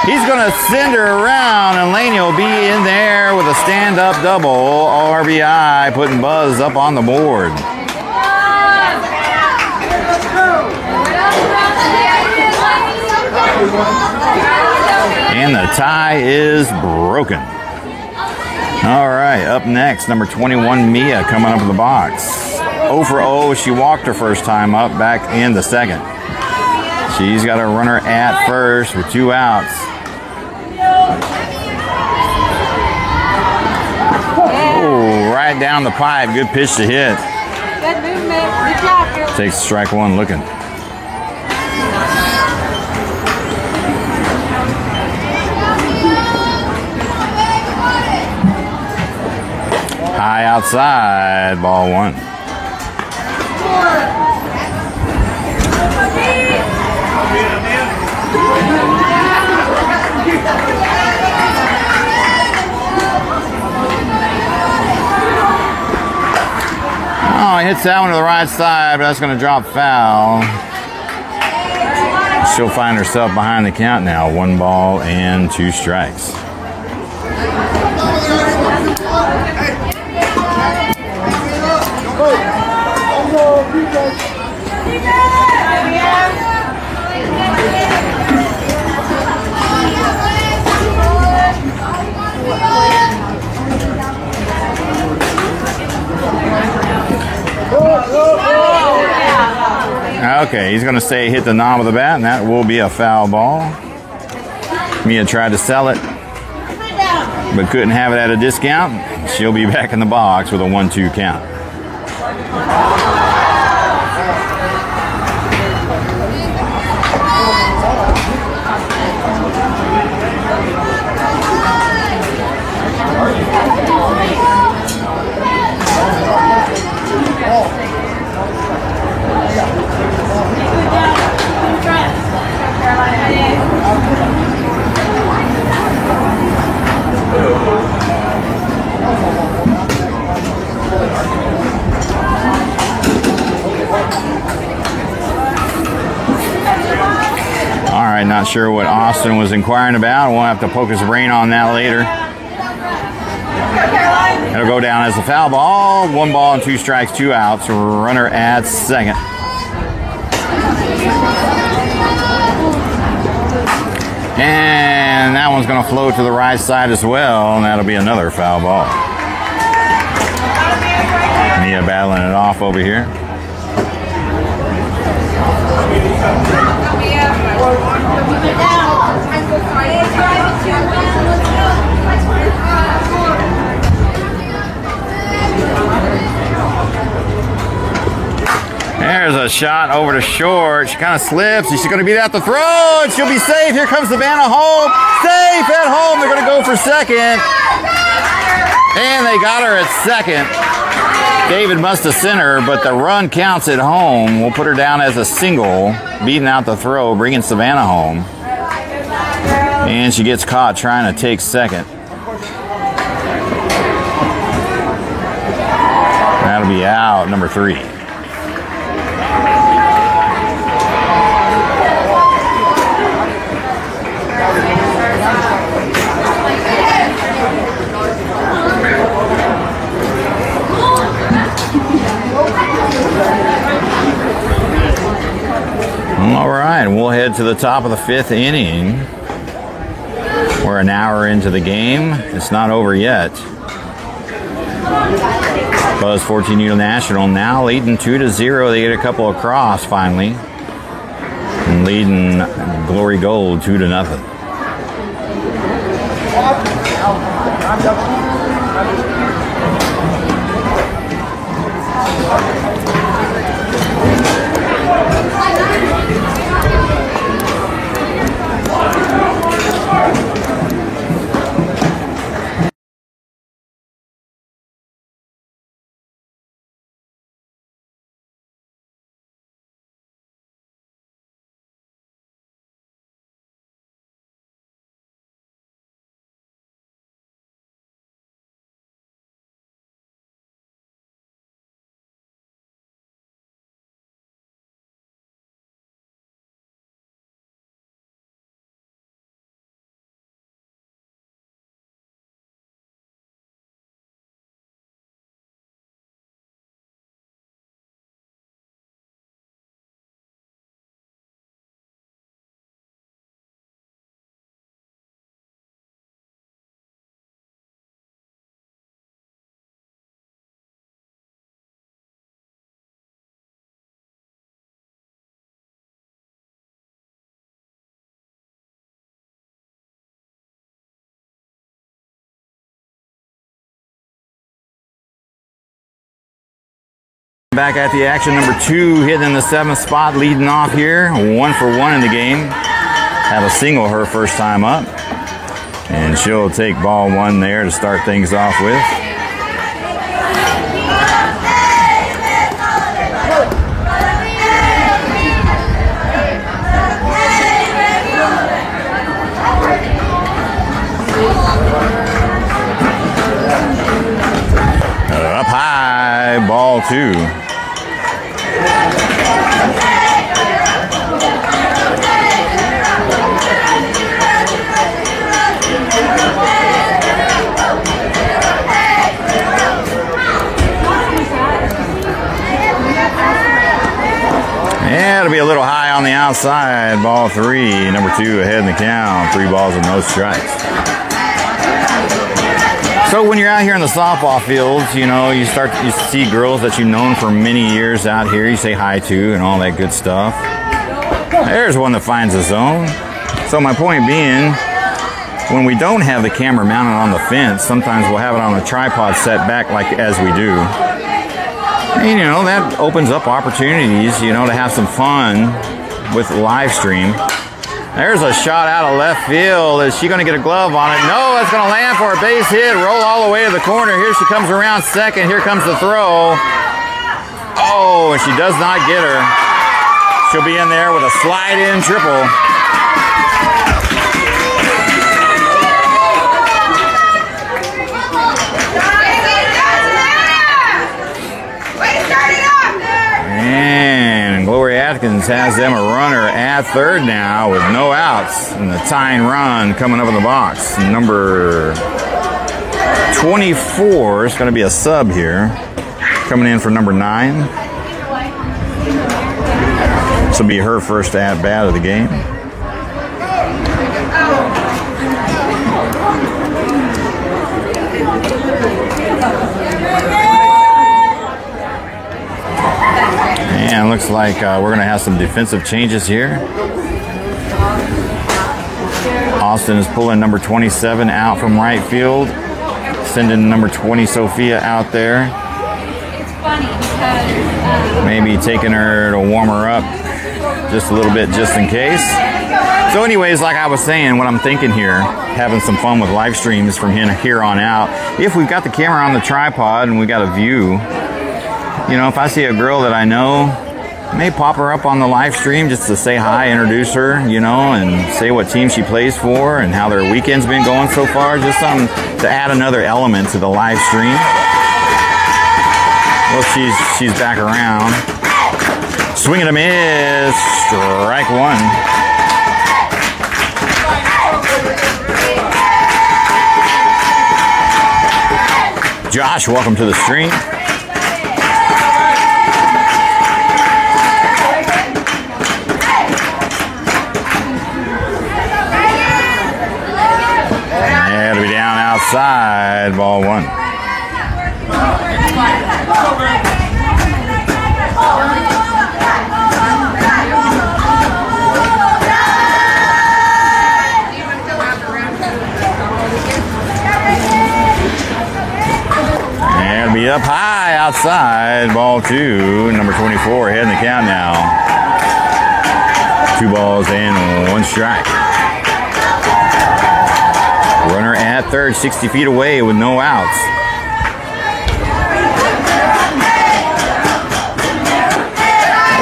He's going to send her around, and Laney will be in there with a stand-up double. RBI, putting Buzz up on the board. And the tie is broken. All right, up next, number 21, Mia, coming up in the box. 0 for 0, she walked her first time up back in the 2nd. She's got a runner at first with 2 outs. Oh, right down the pipe, good pitch to hit. Good movement. Good job, girl. Takes strike 1 looking. High outside, ball one. Oh, he hits that one to the right side, but that's going to drop foul. She'll find herself behind the count now. 1 ball and 2 strikes. Okay, he's going to say hit the knob of the bat, and that will be a foul ball. Mia tried to sell it, but couldn't have it at a discount. She'll be back in the box with a 1-2 count. Not sure what Austin was inquiring about. We'll have to poke his brain on that later. It'll go down as a foul ball. 1 ball and 2 strikes, 2 outs. Runner at second. And that one's going to float to the right side as well, and that'll be another foul ball. Mia battling it off over here. There's a shot over to short. She kind of slips. She's going to beat out the throw, and she'll be safe. Here comes Savannah home. Safe at home. They're going to go for second. And they got her at second. David must have sent her, but the run counts at home. We'll put her down as a single, beating out the throw, bringing Savannah home. And she gets caught trying to take second. That'll be out, number 3. All right, we'll head to the top of the 5th inning. We're an hour into the game. It's not over yet. Buzz 14 Needle National now leading 2-0. They get a couple across finally. And leading Glory Gold 2-0. Back at the action, number 2 hitting in the 7th spot, leading off here. 1 for 1 in the game. Had a single her first time up. And she'll take ball 1 there to start things off with. Up high, ball 2. Yeah, it'll be a little high on the outside. Ball 3, number 2 ahead in the count. 3 balls and no strikes. So when you're out here in the softball fields, you know, you see girls that you've known for many years out here. You say hi to and all that good stuff. There's one that finds a zone. So my point being, when we don't have the camera mounted on the fence, sometimes we'll have it on a tripod set back like as we do. And, you know, that opens up opportunities, you know, to have some fun with live stream. There's a shot out of left field. Is she going to get a glove on it? No, it's going to land for a base hit. Roll all the way to the corner. Here she comes around second. Here comes the throw. Oh, and she does not get her. She'll be in there with a slide-in triple. And Gloria Atkins has them a runner at third now with no outs. And the tying run coming up in the box. Number 24 is going to be a sub here. Coming in for number 9. This will be her first at-bat of the game. And looks like we're going to have some defensive changes here. Austin is pulling number 27 out from right field. Sending number 20, Sophia, out there. It's funny because maybe taking her to warm her up just a little bit just in case. So anyways, like I was saying, what I'm thinking here, having some fun with live streams from here on out. If we've got the camera on the tripod and we got a view, you know, if I see a girl that I know, I may pop her up on the live stream just to say hi, introduce her, you know, and say what team she plays for and how their weekend's been going so far. Just something to add another element to the live stream. Well, she's back around. Swing and a miss. Strike 1. Josh, welcome to the stream. Yeah, it'll be down outside, ball 1. And be up high outside, ball 2, number 24, ahead in the count now. 2 balls and 1 strike. Runner at third, 60 feet away with no outs.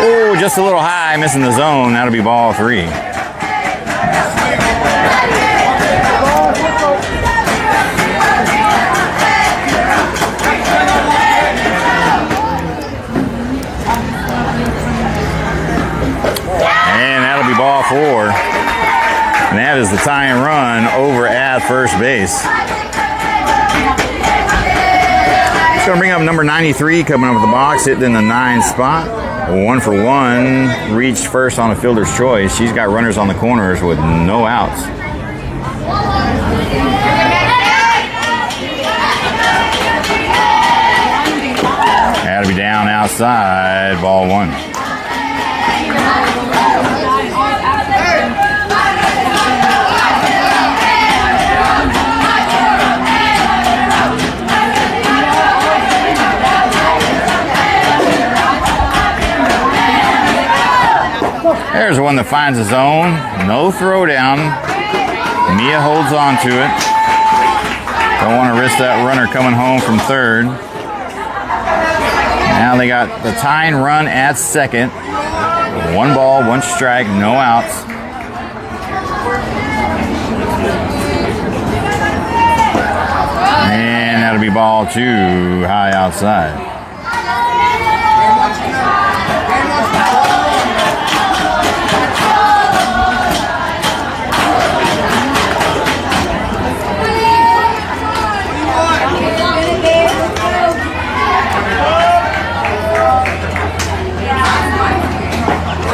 Oh, just a little high, missing the zone. That'll be ball 3. And that'll be ball 4. And that is the tying run over at first base. It's going to bring up number 93 coming up with the box, hitting in the 9 spot. 1 for 1, reached first on a fielder's choice. She's got runners on the corners with no outs. That'll be down outside, ball 1. There's one that finds a zone. No throw down. Mia holds on to it. Don't want to risk that runner coming home from third. Now they got the tying run at second. 1 ball, 1 strike, no outs. be ball 2, high outside.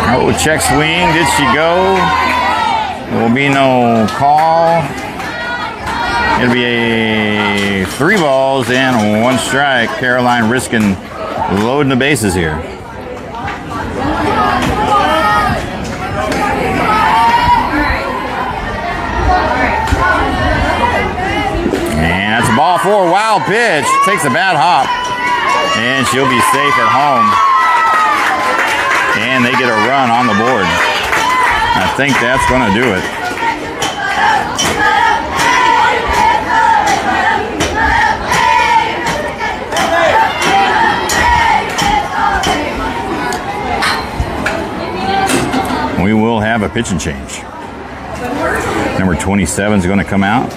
Oh, check swing. Did she go? There will be no call. It'll be a 3 balls and 1 strike. Caroline risking loading the bases here. And that's a ball 4. Wild pitch. Takes a bad hop. And she'll be safe at home. And they get a run on the board. I think that's going to do it. We will have a pitching change. Number 27 is going to come out.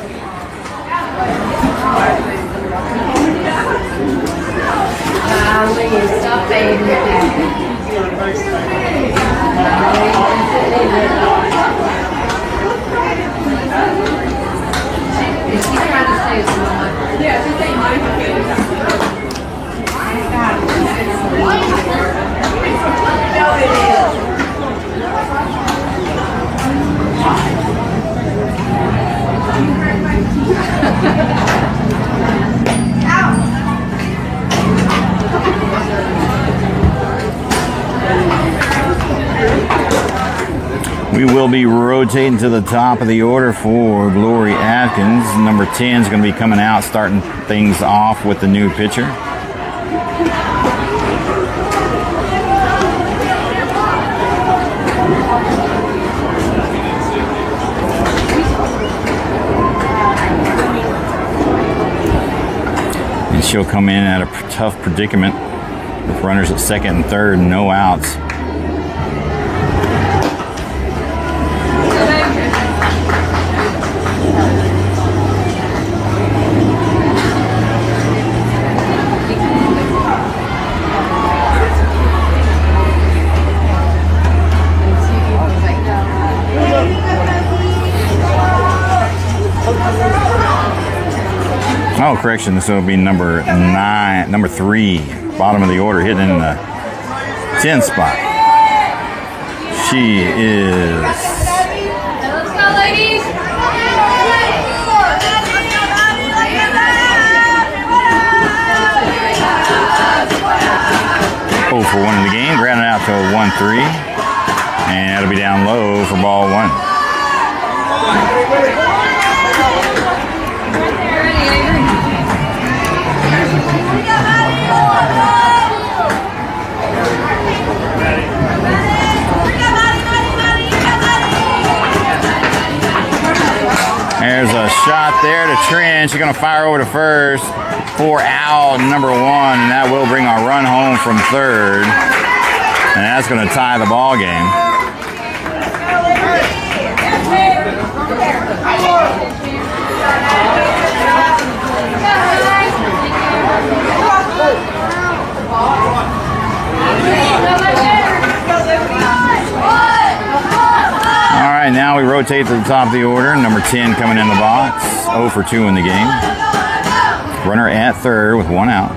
We will be rotating to the top of the order for Glory Atkins. Number 10 is going to be coming out, starting things off with the new pitcher. And she'll come in at a tough predicament with runners at second and third, no outs. Oh, correction, this will be number 3, bottom of the order, hitting in the 10 spot. She is... Let's go, ladies! 0 for 1 in the game, grounded out to a 1-3. And it'll be down low for ball 1. There's a shot there to Trent. She's going to fire over to first for out number 1, and that will bring our run home from third. And that's going to tie the ball game. All right, now we rotate to the top of the order. Number 10 coming in the box. 0 for 2 in the game. Runner at third with 1 out.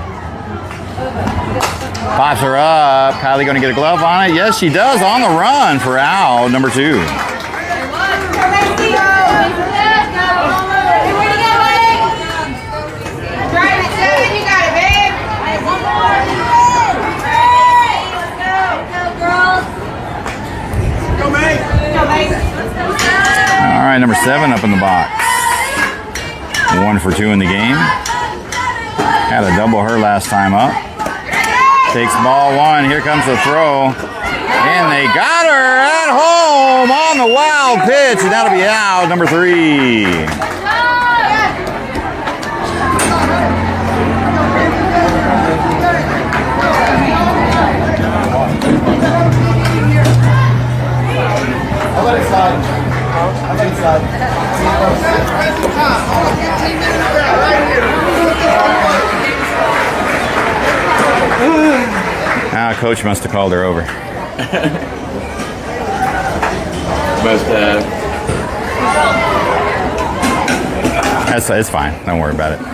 Pops her up. Kylie going to get a glove on it. Yes, she does, on the run for out number 2. All right, number 7 up in the box. 1 for 2 in the game. Had a double her last time up. Takes ball 1. Here comes the throw. And they got her at home on the wild pitch. And that'll be out, number 3. How about inside? How about inside? Coach must have called her over. Must have. It's fine. Don't worry about it.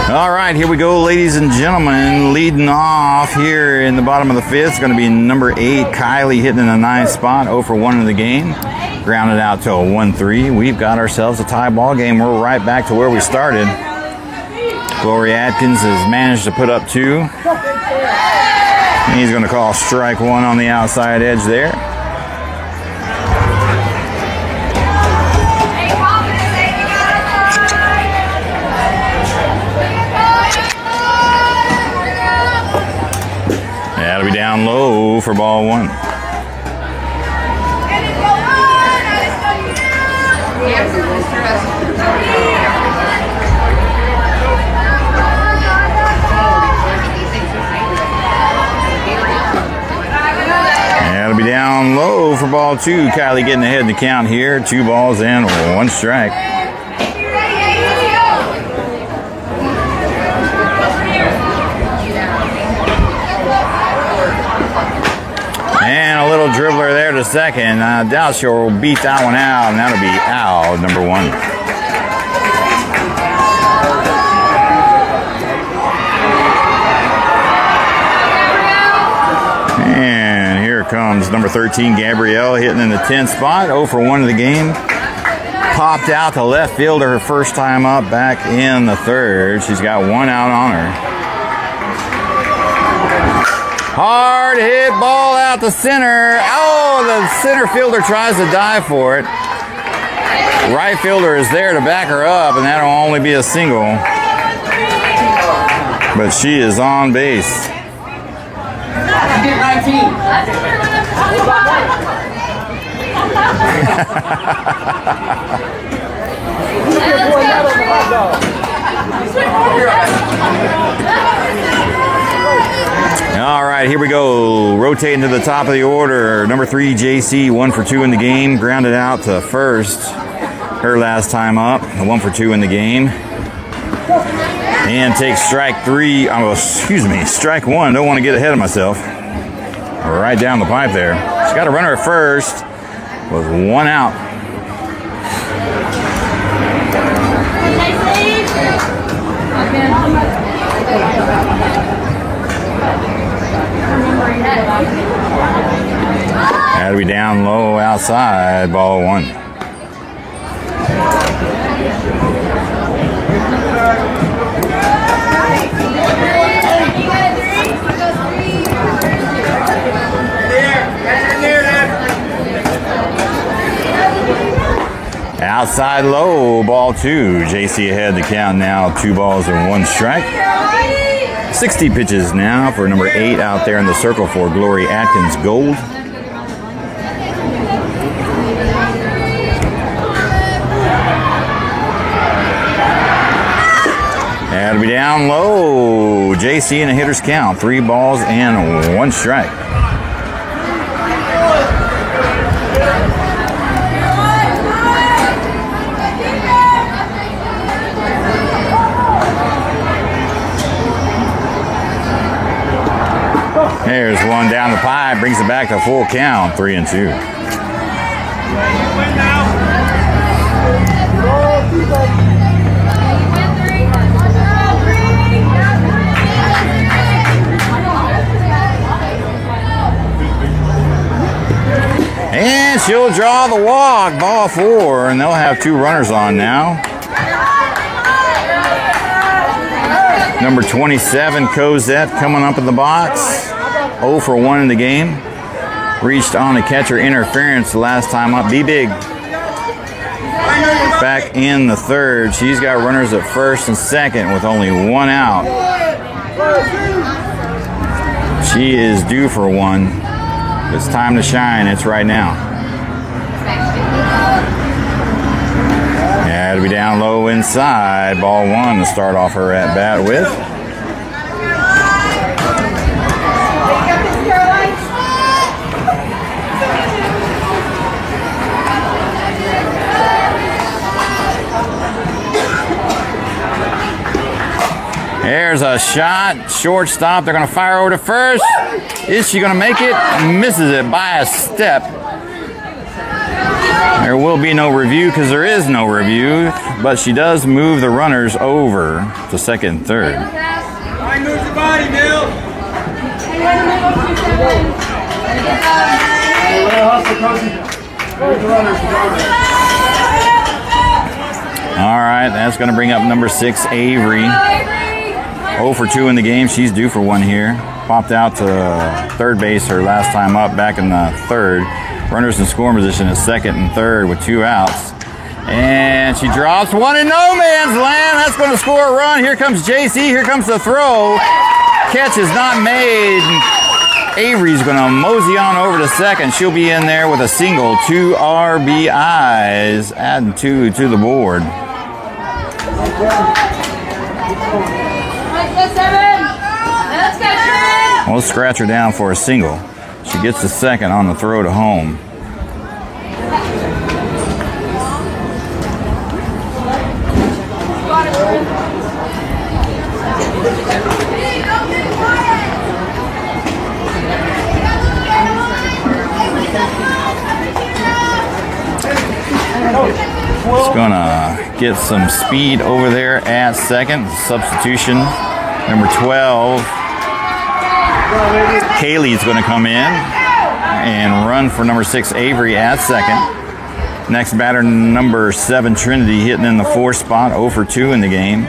All right, here we go, ladies and gentlemen. Leading off here in the bottom of the fifth is going to be number 8, Kylie, hitting in the 9th spot, 0 for 1 in the game. Grounded out to a 1-3. We've got ourselves a tie ball game. We're right back to where we started. Glory Atkins has managed to put up 2. He's going to call strike 1 on the outside edge there. That'll be down low for ball 1. That'll be down low for ball 2. Kylie getting ahead in the count here. 2 balls and 1 strike. And a little dribbler there to second. Doubt she'll beat that one out, and that'll be out, number 1. And here comes number 13, Gabrielle, hitting in the 10th spot, 0 for 1 in the game. Popped out to left fielder her first time up back in the 3rd. She's got 1 out on her. Hard hit ball out to center. Oh, the center fielder tries to dive for it. Right fielder is there to back her up, and that'll only be a single. But she is on base. All right, here we go. Rotating to the top of the order. Number 3, JC, 1 for 2 in the game. Grounded out to first. Her last time up, 1 for 2 in the game. And takes strike 3. Strike 1. Don't want to get ahead of myself. Right down the pipe there. She's got a runner at first with 1 out. That'll be down low outside, ball 1. Outside low, ball 2. JC ahead the count now, 2 balls and 1 strike. 60 pitches now for number 8 out there in the circle for Glory Atkins Gold. That'll be down low. JC in a hitter's count, 3 balls and 1 strike. There's one down the pipe, brings it back to full count, 3-2. And she'll draw the walk. Ball 4, and they'll have 2 runners on now. Number 27, Cosette, coming up in the box. 0 for 1 in the game. Reached on the catcher interference the last time up. Be big. Back in the third. She's got runners at first and second with only 1 out. She is due for 1. It's time to shine. It's right now. Yeah, it'll be down low inside. Ball 1 to start off her at bat with. There's a shot, shortstop. They're going to fire over to first. Is she going to make it? Misses it by a step. There will be no review because there is no review, but she does move the runners over to second and third. Line moves the body, Bill. All right, that's going to bring up number 6, Avery. 0 for 2 in the game. She's due for 1 here. Popped out to third base her last time up back in the third. Runners in scoring position at second and third with 2 outs. And she drops one in no man's land. That's going to score a run. Here comes JC. Here comes the throw. Catch is not made. Avery's going to mosey on over to second. She'll be in there with a single. 2 RBIs. Adding 2 to the board. We'll scratch her down for a single. She gets the second on the throw to home. It's gonna get some speed over there at second. Substitution, number 12. Kaylee's going to come in and run for number 6, Avery, at second. Next batter, number 7, Trinity, hitting in the 4th spot, 0 for 2 in the game.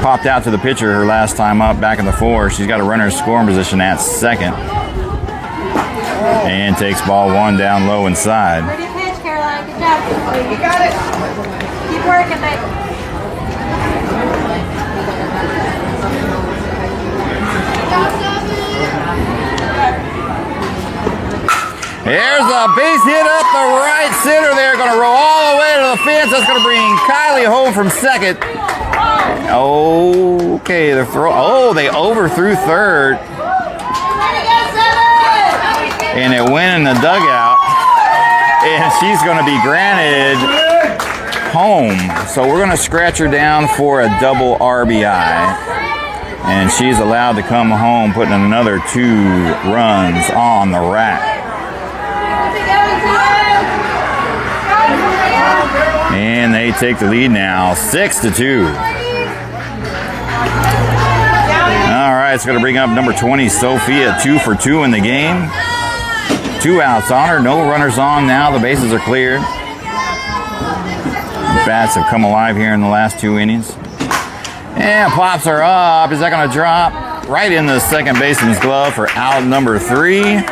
Popped out to the pitcher her last time up, back in the 4. She's got a runner scoring position at second. And takes ball 1 down low inside. Pretty pitch, Caroline. Good job. You got it. Keep working, babe. There's a base hit up the right center there. Going to roll all the way to the fence. That's going to bring Kylie home from second. Okay, the throw. Oh, they overthrew third. And it went in the dugout. And she's going to be granted home. So we're going to scratch her down for a double RBI. And she's allowed to come home, putting another 2 runs on the rack. And they take the lead now, 6-2. All right, it's going to bring up number 20, Sophia, 2 for 2 in the game. 2 outs on her, no runners on now. The bases are cleared. The bats have come alive here in the last 2 innings. And pops her up. Is that going to drop? Right in the second baseman's glove for out number 3.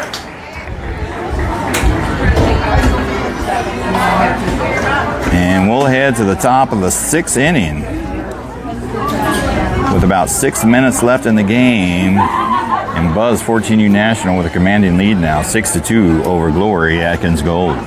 And we'll head to the top of the 6th inning. With about 6 minutes left in the game. And Buzz 14U National with a commanding lead now, 6-2 over Glory Atkins Gold.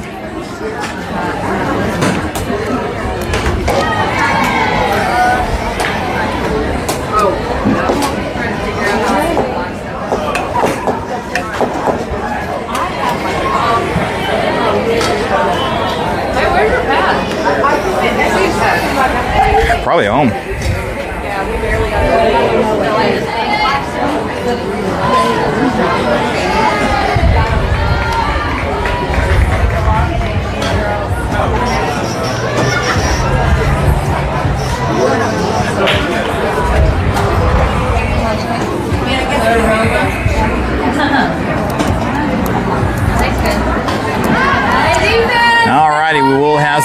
Probably home.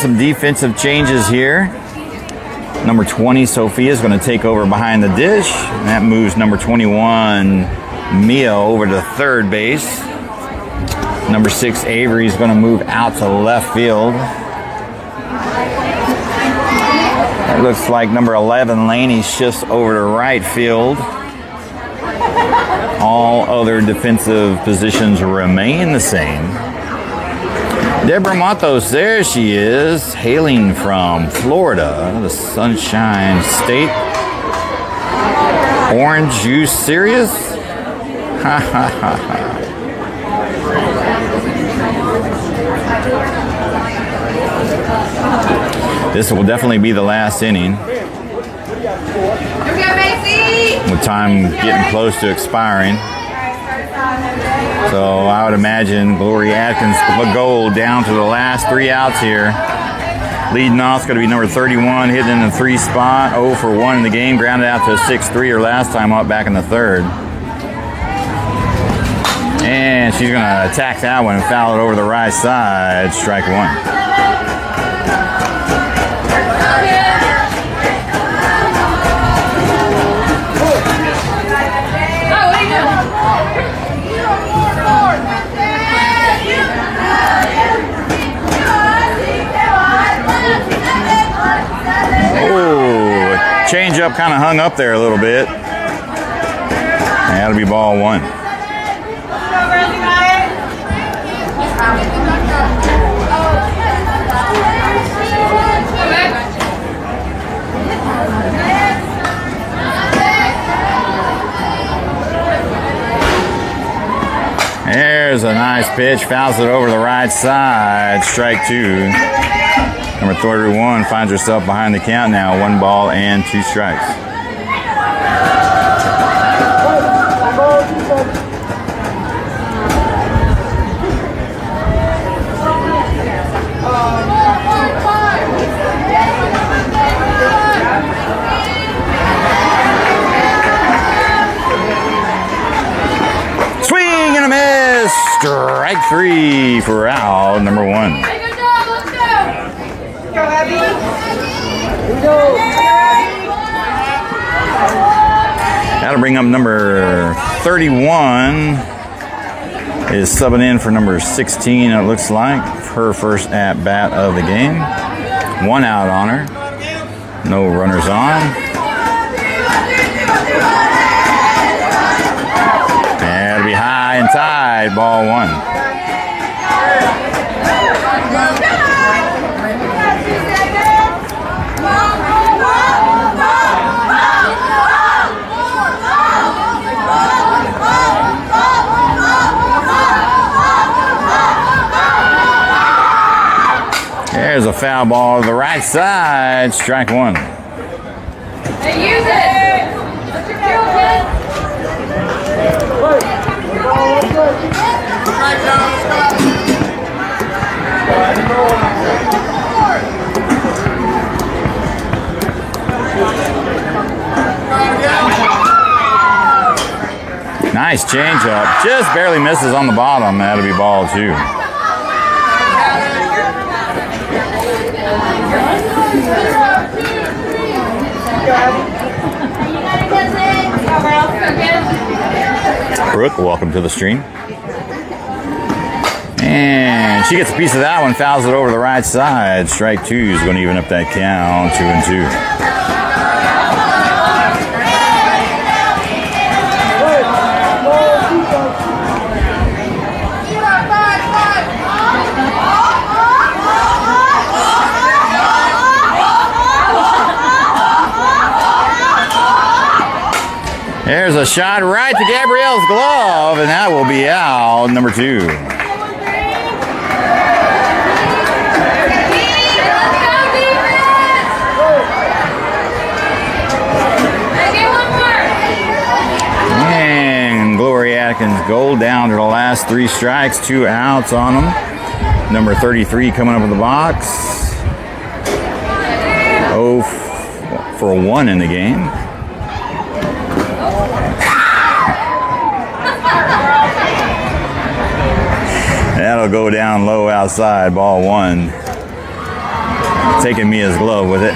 some defensive changes here. Number 20, Sophia, is going to take over behind the dish. And that moves number 21, Mia, over to third base. Number 6, Avery, is going to move out to left field. It looks like number 11, Laney, shifts over to right field. All other defensive positions remain the same. Deborah Matos, there she is, hailing from Florida, the Sunshine State. Orange, you serious? Ha ha ha ha. This will definitely be the last inning. With time getting close to expiring. So I would imagine Gloria Atkins will go down to the last 3 outs here. Leading off is going to be number 31, hitting in the 3 spot. 0 for 1 in the game, grounded out to a 6-3 her last time up back in the 3rd. And she's going to attack that one and foul it over the right side. Strike 1. Change up kind of hung up there a little bit. That'll be ball 1. There's a nice pitch, fouls it over the right side. Strike 2. Number 31 finds herself behind the count now. 1 ball and 2 strikes. Swing and a miss. Strike 3 for out number 1. Go, Abby. That'll bring up number 31. Is subbing in for number 16, it looks like. Her first at bat of the game. 1 out on her. No runners on. That'll be high and tied. Ball 1. There's a foul ball to the right side. Strike 1. Hey, use it. What's your kill, kid? Nice change up. Just barely misses on the bottom. That'll be ball 2. Brooke, welcome to the stream. And she gets a piece of that one, fouls it over the right side. Strike 2 is going to even up that count. 2 and 2. There's a shot right to Gabrielle's glove, and that will be out, number 2. And Gloria Atkins goal down to the last 3 strikes, 2 outs on them. Number 33 coming up in the box. 0 for 1 in the game. That'll go down low outside, ball 1. Taking Mia's glove with it.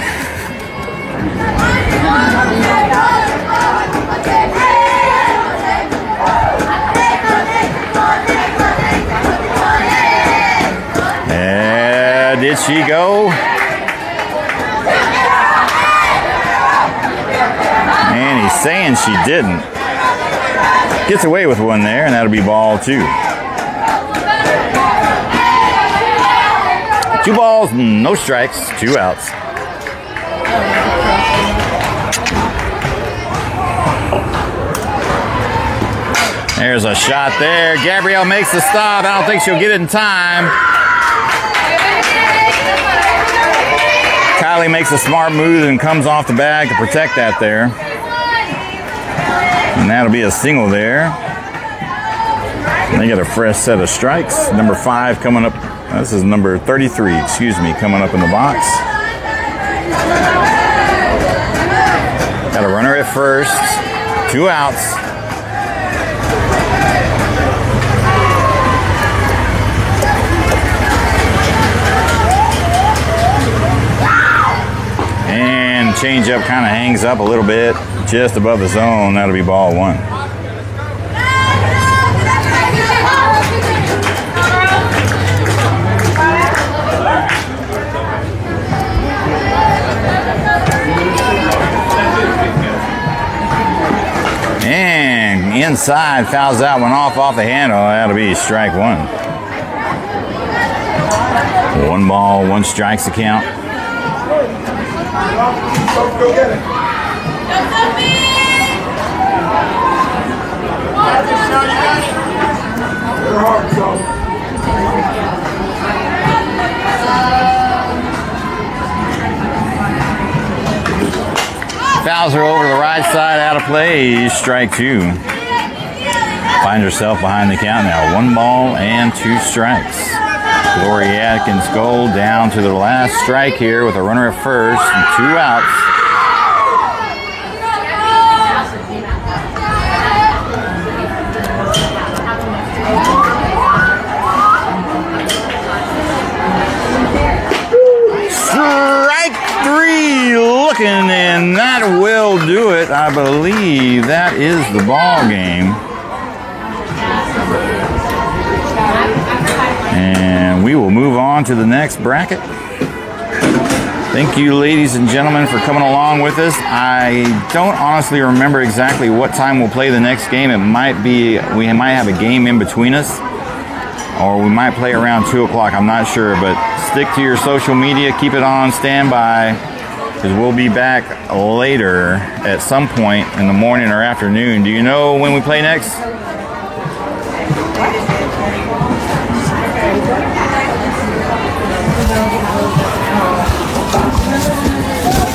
Did she go? And he's saying she didn't. Gets away with one there, and that'll be ball 2. 2 balls, no strikes, 2 outs. There's a shot there. Gabrielle makes the stop. I don't think she'll get it in time. Kylie makes a smart move and comes off the bag to protect that there. And that'll be a single there. They get a fresh set of strikes. Number 5 coming up. This is number 33, excuse me, coming up in the box. Got a runner at first. 2 outs. Changeup kind of hangs up a little bit just above the zone. That'll be ball 1. And inside, fouls that one off the handle. That'll be strike 1. 1 ball, 1 strike's the count. Go get it. Fouls her over to the right side, out of play. Strike 2. Finds herself behind the count now. 1 ball and 2 strikes. Lori Atkins Gold down to the last strike here with a runner at first and 2 outs. Strike 3 looking, and that will do it. I believe that is the ball game. And we will move on to the next bracket. Thank you, ladies and gentlemen, for coming along with us. I don't honestly remember exactly what time we'll play the next game. It might be, we might have a game in between us, or we might play around 2 o'clock. I'm not sure, but stick to your social media. Keep it on standby, because we'll be back later at some point in the morning or afternoon. Do you know when we play next?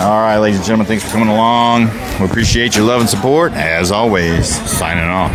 All right, ladies and gentlemen, thanks for coming along. We appreciate your love and support. As always, signing off.